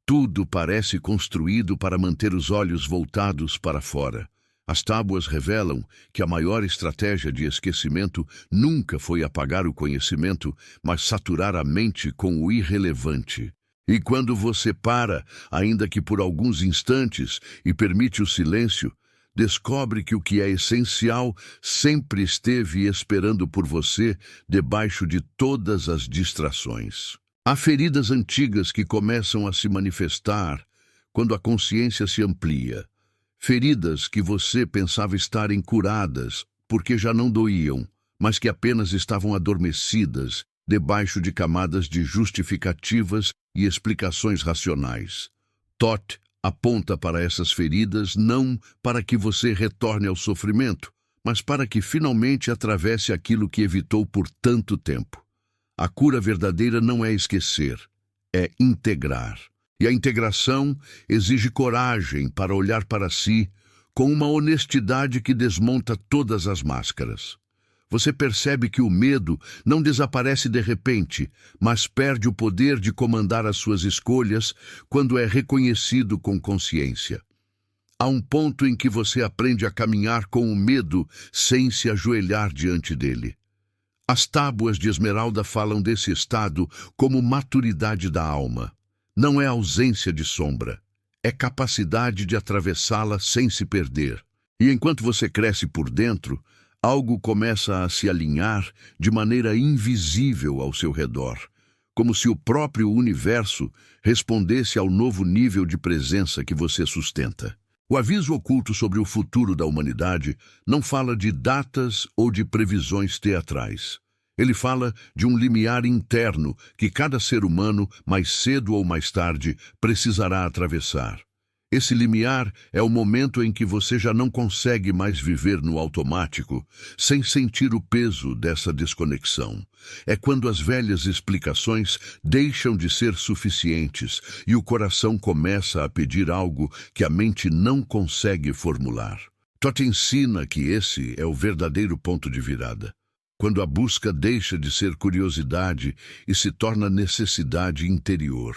Tudo parece construído para manter os olhos voltados para fora. As tábuas revelam que a maior estratégia de esquecimento nunca foi apagar o conhecimento, mas saturar a mente com o irrelevante. E quando você para, ainda que por alguns instantes, e permite o silêncio, descobre que o que é essencial sempre esteve esperando por você debaixo de todas as distrações. Há feridas antigas que começam a se manifestar quando a consciência se amplia. Feridas que você pensava estarem curadas porque já não doíam, mas que apenas estavam adormecidas debaixo de camadas de justificativas e explicações racionais. Toth aponta para essas feridas não para que você retorne ao sofrimento, mas para que finalmente atravesse aquilo que evitou por tanto tempo. A cura verdadeira não é esquecer, é integrar. E a integração exige coragem para olhar para si com uma honestidade que desmonta todas as máscaras. Você percebe que o medo não desaparece de repente, mas perde o poder de comandar as suas escolhas quando é reconhecido com consciência. Há um ponto em que você aprende a caminhar com o medo sem se ajoelhar diante dele. As tábuas de esmeralda falam desse estado como maturidade da alma. Não é ausência de sombra, é capacidade de atravessá-la sem se perder. E enquanto você cresce por dentro, algo começa a se alinhar de maneira invisível ao seu redor, como se o próprio universo respondesse ao novo nível de presença que você sustenta. O aviso oculto sobre o futuro da humanidade não fala de datas ou de previsões teatrais. Ele fala de um limiar interno que cada ser humano, mais cedo ou mais tarde, precisará atravessar. Esse limiar é o momento em que você já não consegue mais viver no automático, sem sentir o peso dessa desconexão. É quando as velhas explicações deixam de ser suficientes e o coração começa a pedir algo que a mente não consegue formular. Toth ensina que esse é o verdadeiro ponto de virada. Quando a busca deixa de ser curiosidade e se torna necessidade interior.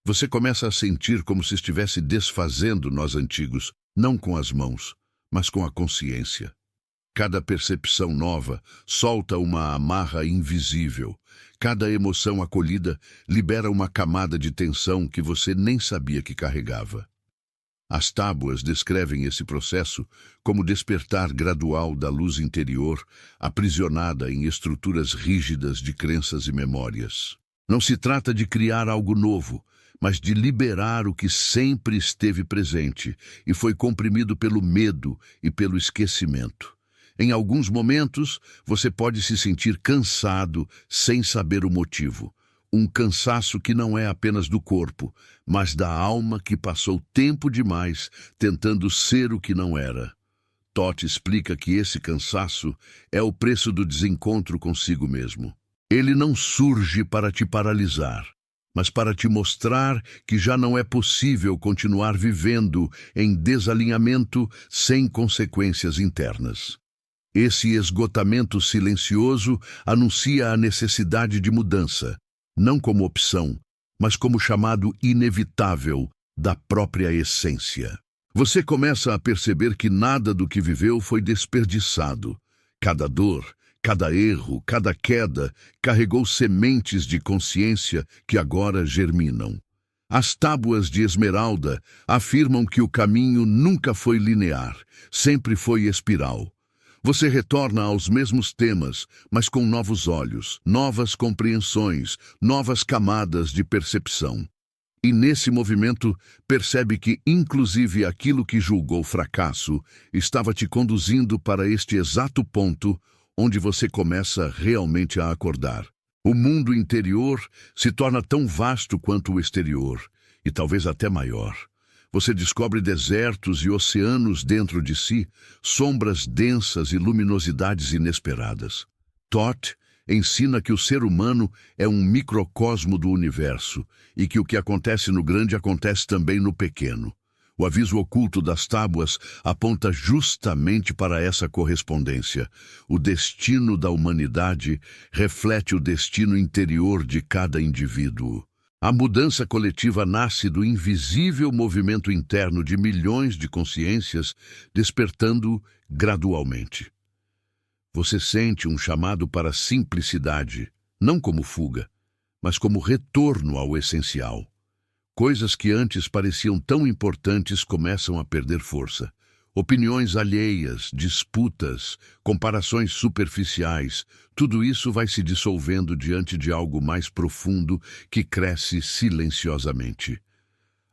Você começa a sentir como se estivesse desfazendo nós antigos, não com as mãos, mas com a consciência. Cada percepção nova solta uma amarra invisível. Cada emoção acolhida libera uma camada de tensão que você nem sabia que carregava. As tábuas descrevem esse processo como despertar gradual da luz interior, aprisionada em estruturas rígidas de crenças e memórias. Não se trata de criar algo novo, mas de liberar o que sempre esteve presente e foi comprimido pelo medo e pelo esquecimento. Em alguns momentos, você pode se sentir cansado sem saber o motivo. Um cansaço que não é apenas do corpo, mas da alma que passou tempo demais tentando ser o que não era. Toth explica que esse cansaço é o preço do desencontro consigo mesmo. Ele não surge para te paralisar, mas para te mostrar que já não é possível continuar vivendo em desalinhamento sem consequências internas. Esse esgotamento silencioso anuncia a necessidade de mudança, não como opção, mas como chamado inevitável da própria essência. Você começa a perceber que nada do que viveu foi desperdiçado. Cada dor, Cada erro, cada queda, carregou sementes de consciência que agora germinam. As tábuas de esmeralda afirmam que o caminho nunca foi linear, sempre foi espiral. Você retorna aos mesmos temas, mas com novos olhos, novas compreensões, novas camadas de percepção. E nesse movimento, percebe que, inclusive aquilo que julgou fracasso, estava te conduzindo para este exato ponto onde você começa realmente a acordar. O mundo interior se torna tão vasto quanto o exterior, e talvez até maior. Você descobre desertos e oceanos dentro de si, sombras densas e luminosidades inesperadas. Thoth ensina que o ser humano é um microcosmo do universo e que o que acontece no grande acontece também no pequeno. O aviso oculto das tábuas aponta justamente para essa correspondência. O destino da humanidade reflete o destino interior de cada indivíduo. A mudança coletiva nasce do invisível movimento interno de milhões de consciências, despertando gradualmente. Você sente um chamado para simplicidade, não como fuga, mas como retorno ao essencial. Coisas que antes pareciam tão importantes começam a perder força. Opiniões alheias, disputas, comparações superficiais, tudo isso vai se dissolvendo diante de algo mais profundo que cresce silenciosamente.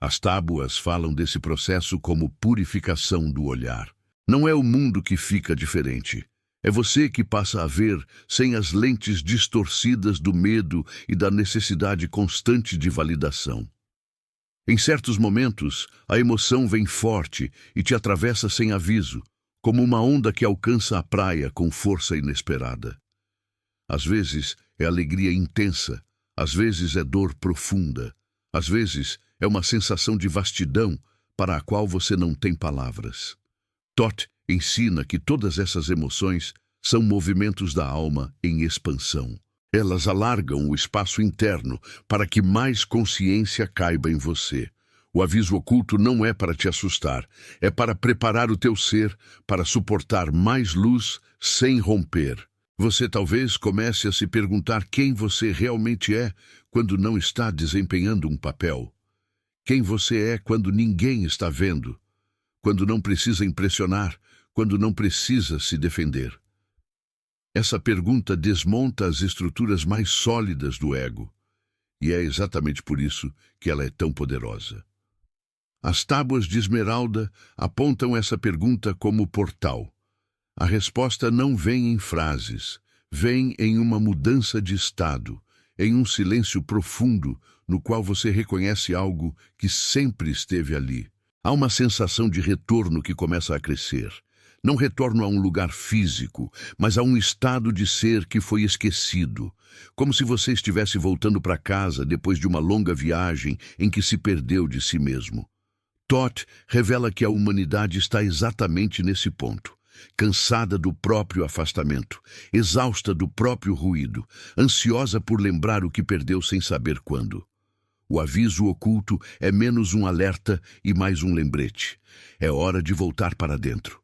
As tábuas falam desse processo como purificação do olhar. Não é o mundo que fica diferente. É você que passa a ver sem as lentes distorcidas do medo e da necessidade constante de validação. Em certos momentos, a emoção vem forte e te atravessa sem aviso, como uma onda que alcança a praia com força inesperada. Às vezes é alegria intensa, às vezes é dor profunda, às vezes é uma sensação de vastidão para a qual você não tem palavras. Thoth ensina que todas essas emoções são movimentos da alma em expansão. Elas alargam o espaço interno para que mais consciência caiba em você. O aviso oculto não é para te assustar, é para preparar o teu ser para suportar mais luz sem romper. Você talvez comece a se perguntar quem você realmente é quando não está desempenhando um papel. Quem você é quando ninguém está vendo, quando não precisa impressionar, quando não precisa se defender. Essa pergunta desmonta as estruturas mais sólidas do ego, e é exatamente por isso que ela é tão poderosa. As tábuas de esmeralda apontam essa pergunta como portal. A resposta não vem em frases, vem em uma mudança de estado, em um silêncio profundo no qual você reconhece algo que sempre esteve ali. Há uma sensação de retorno que começa a crescer. Não retorno a um lugar físico, mas a um estado de ser que foi esquecido, como se você estivesse voltando para casa depois de uma longa viagem em que se perdeu de si mesmo. Thoth revela que a humanidade está exatamente nesse ponto, cansada do próprio afastamento, exausta do próprio ruído, ansiosa por lembrar o que perdeu sem saber quando. O aviso oculto é menos um alerta e mais um lembrete. É hora de voltar para dentro.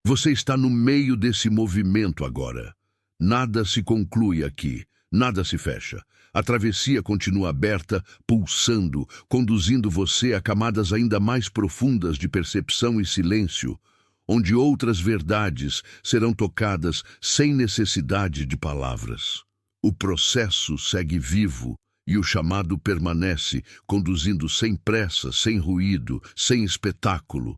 Você está no meio desse movimento agora. Nada se conclui aqui, nada se fecha. A travessia continua aberta, pulsando, conduzindo você a camadas ainda mais profundas de percepção e silêncio, onde outras verdades serão tocadas sem necessidade de palavras. O processo segue vivo e o chamado permanece, conduzindo sem pressa, sem ruído, sem espetáculo,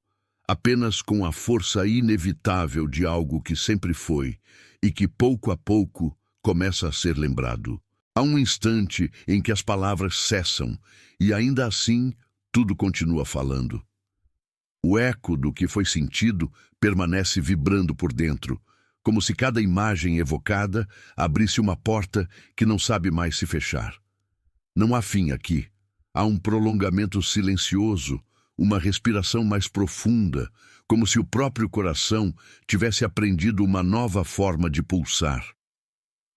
apenas com a força inevitável de algo que sempre foi e que pouco a pouco começa a ser lembrado. Há um instante em que as palavras cessam e ainda assim tudo continua falando. O eco do que foi sentido permanece vibrando por dentro, como se cada imagem evocada abrisse uma porta que não sabe mais se fechar. Não há fim aqui. Há um prolongamento silencioso, uma respiração mais profunda, como se o próprio coração tivesse aprendido uma nova forma de pulsar.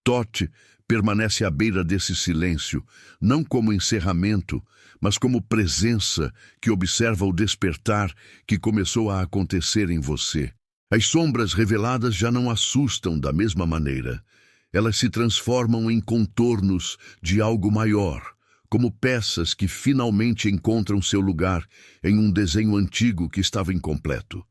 Thoth permanece à beira desse silêncio, não como encerramento, mas como presença que observa o despertar que começou a acontecer em você. As sombras reveladas já não assustam da mesma maneira. Elas se transformam em contornos de algo maior, como peças que finalmente encontram seu lugar em um desenho antigo que estava incompleto.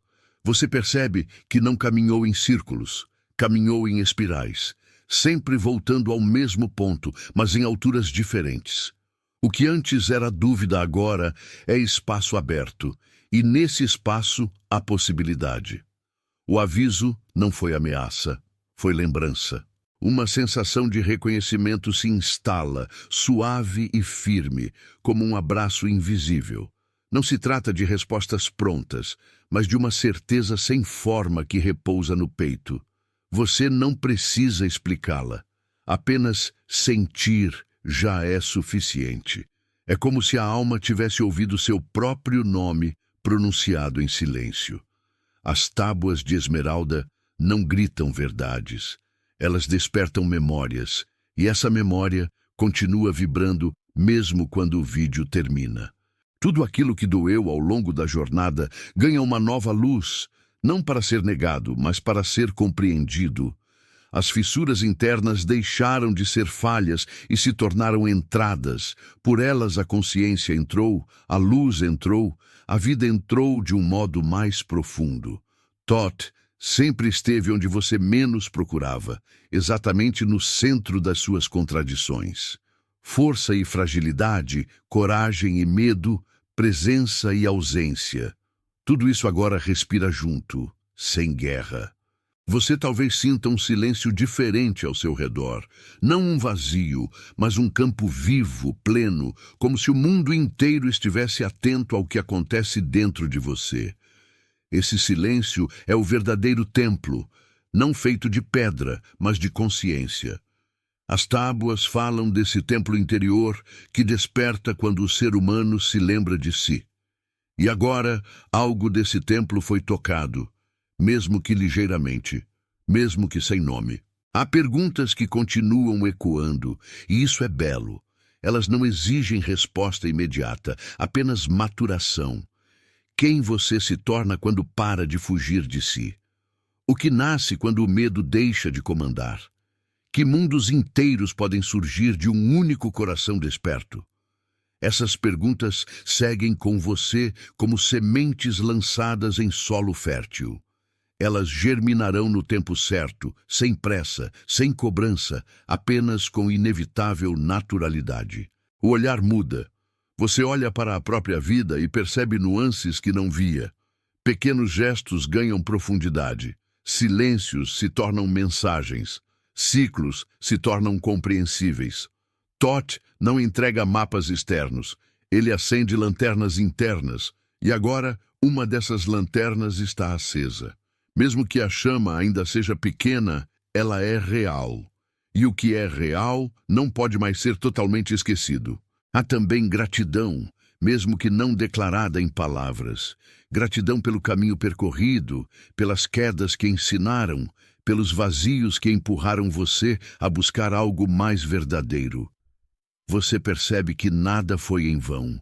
Você percebe que não caminhou em círculos, caminhou em espirais, sempre voltando ao mesmo ponto, mas em alturas diferentes. O que antes era dúvida agora é espaço aberto, e nesse espaço há possibilidade. O aviso não foi ameaça, foi lembrança. Uma sensação de reconhecimento se instala, suave e firme, como um abraço invisível. Não se trata de respostas prontas, mas de uma certeza sem forma que repousa no peito. Você não precisa explicá-la. Apenas sentir já é suficiente. É como se a alma tivesse ouvido seu próprio nome pronunciado em silêncio. As tábuas de esmeralda não gritam verdades. Elas despertam memórias, e essa memória continua vibrando mesmo quando o vídeo termina. Tudo aquilo que doeu ao longo da jornada ganha uma nova luz, não para ser negado, mas para ser compreendido. As fissuras internas deixaram de ser falhas e se tornaram entradas. Por elas a consciência entrou, a luz entrou, a vida entrou de um modo mais profundo. Thoth sempre esteve onde você menos procurava, exatamente no centro das suas contradições. Força e fragilidade, coragem e medo, presença e ausência. Tudo isso agora respira junto, sem guerra. Você talvez sinta um silêncio diferente ao seu redor. Não um vazio, mas um campo vivo, pleno, como se o mundo inteiro estivesse atento ao que acontece dentro de você. Esse silêncio é o verdadeiro templo, não feito de pedra, mas de consciência. As tábuas falam desse templo interior que desperta quando o ser humano se lembra de si. E agora, algo desse templo foi tocado, mesmo que ligeiramente, mesmo que sem nome. Há perguntas que continuam ecoando, e isso é belo. Elas não exigem resposta imediata, apenas maturação. Quem você se torna quando para de fugir de si? O que nasce quando o medo deixa de comandar? Que mundos inteiros podem surgir de um único coração desperto? Essas perguntas seguem com você como sementes lançadas em solo fértil. Elas germinarão no tempo certo, sem pressa, sem cobrança, apenas com inevitável naturalidade. O olhar muda. Você olha para a própria vida e percebe nuances que não via. Pequenos gestos ganham profundidade. Silêncios se tornam mensagens. Ciclos se tornam compreensíveis. Thoth não entrega mapas externos. Ele acende lanternas internas. E agora, uma dessas lanternas está acesa. Mesmo que a chama ainda seja pequena, ela é real. E o que é real não pode mais ser totalmente esquecido. Há também gratidão, mesmo que não declarada em palavras. Gratidão pelo caminho percorrido, pelas quedas que ensinaram, pelos vazios que empurraram você a buscar algo mais verdadeiro. Você percebe que nada foi em vão.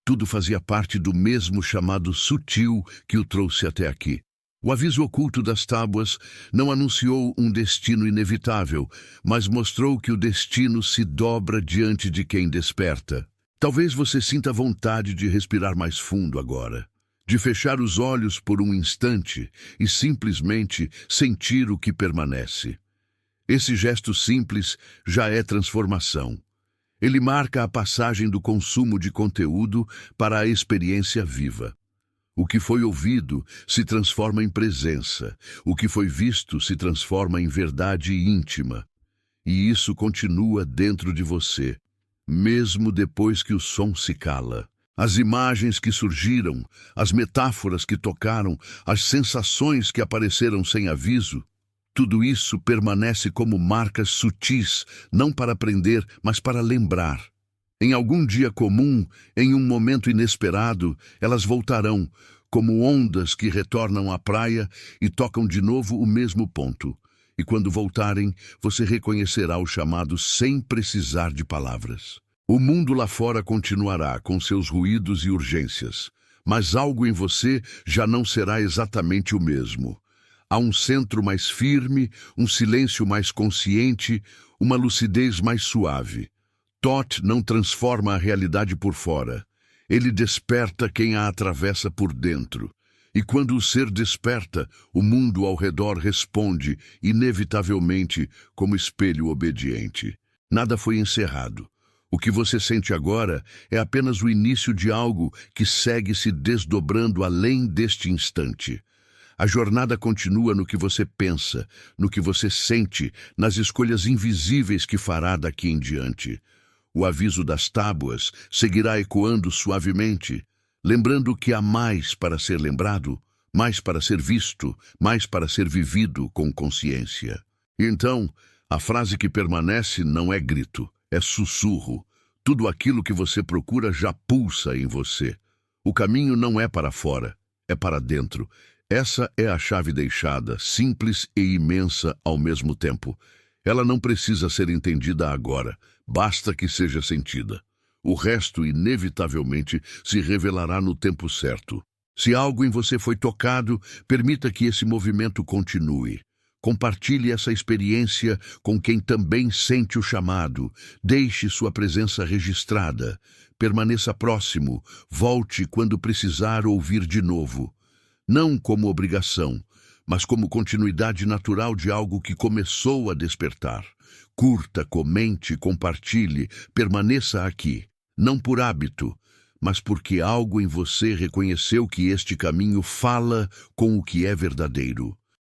Tudo fazia parte do mesmo chamado sutil que o trouxe até aqui. O aviso oculto das tábuas não anunciou um destino inevitável, mas mostrou que o destino se dobra diante de quem desperta. Talvez você sinta vontade de respirar mais fundo agora, de fechar os olhos por um instante e simplesmente sentir o que permanece. Esse gesto simples já é transformação. Ele marca a passagem do consumo de conteúdo para a experiência viva. O que foi ouvido se transforma em presença. O que foi visto se transforma em verdade íntima. E isso continua dentro de você, mesmo depois que o som se cala. As imagens que surgiram, as metáforas que tocaram, as sensações que apareceram sem aviso, tudo isso permanece como marcas sutis, não para aprender, mas para lembrar. Em algum dia comum, em um momento inesperado, elas voltarão, como ondas que retornam à praia e tocam de novo o mesmo ponto. E quando voltarem, você reconhecerá o chamado sem precisar de palavras. O mundo lá fora continuará com seus ruídos e urgências, mas algo em você já não será exatamente o mesmo. Há um centro mais firme, um silêncio mais consciente, uma lucidez mais suave. Thoth não transforma a realidade por fora. Ele desperta quem a atravessa por dentro. E quando o ser desperta, o mundo ao redor responde, inevitavelmente, como espelho obediente. Nada foi encerrado. O que você sente agora é apenas o início de algo que segue se desdobrando além deste instante. A jornada continua no que você pensa, no que você sente, nas escolhas invisíveis que fará daqui em diante. O aviso das tábuas seguirá ecoando suavemente, lembrando que há mais para ser lembrado, mais para ser visto, mais para ser vivido com consciência. Então, a frase que permanece não é grito, é sussurro. Tudo aquilo que você procura já pulsa em você. O caminho não é para fora, é para dentro. Essa é a chave deixada, simples e imensa ao mesmo tempo. Ela não precisa ser entendida agora, basta que seja sentida. O resto, inevitavelmente, se revelará no tempo certo. Se algo em você foi tocado, permita que esse movimento continue. Compartilhe essa experiência com quem também sente o chamado. Deixe sua presença registrada. Permaneça próximo. Volte quando precisar ouvir de novo. Não como obrigação, mas como continuidade natural de algo que começou a despertar. Curta, comente, compartilhe, permaneça aqui. Não por hábito, mas porque algo em você reconheceu que este caminho fala com o que é verdadeiro.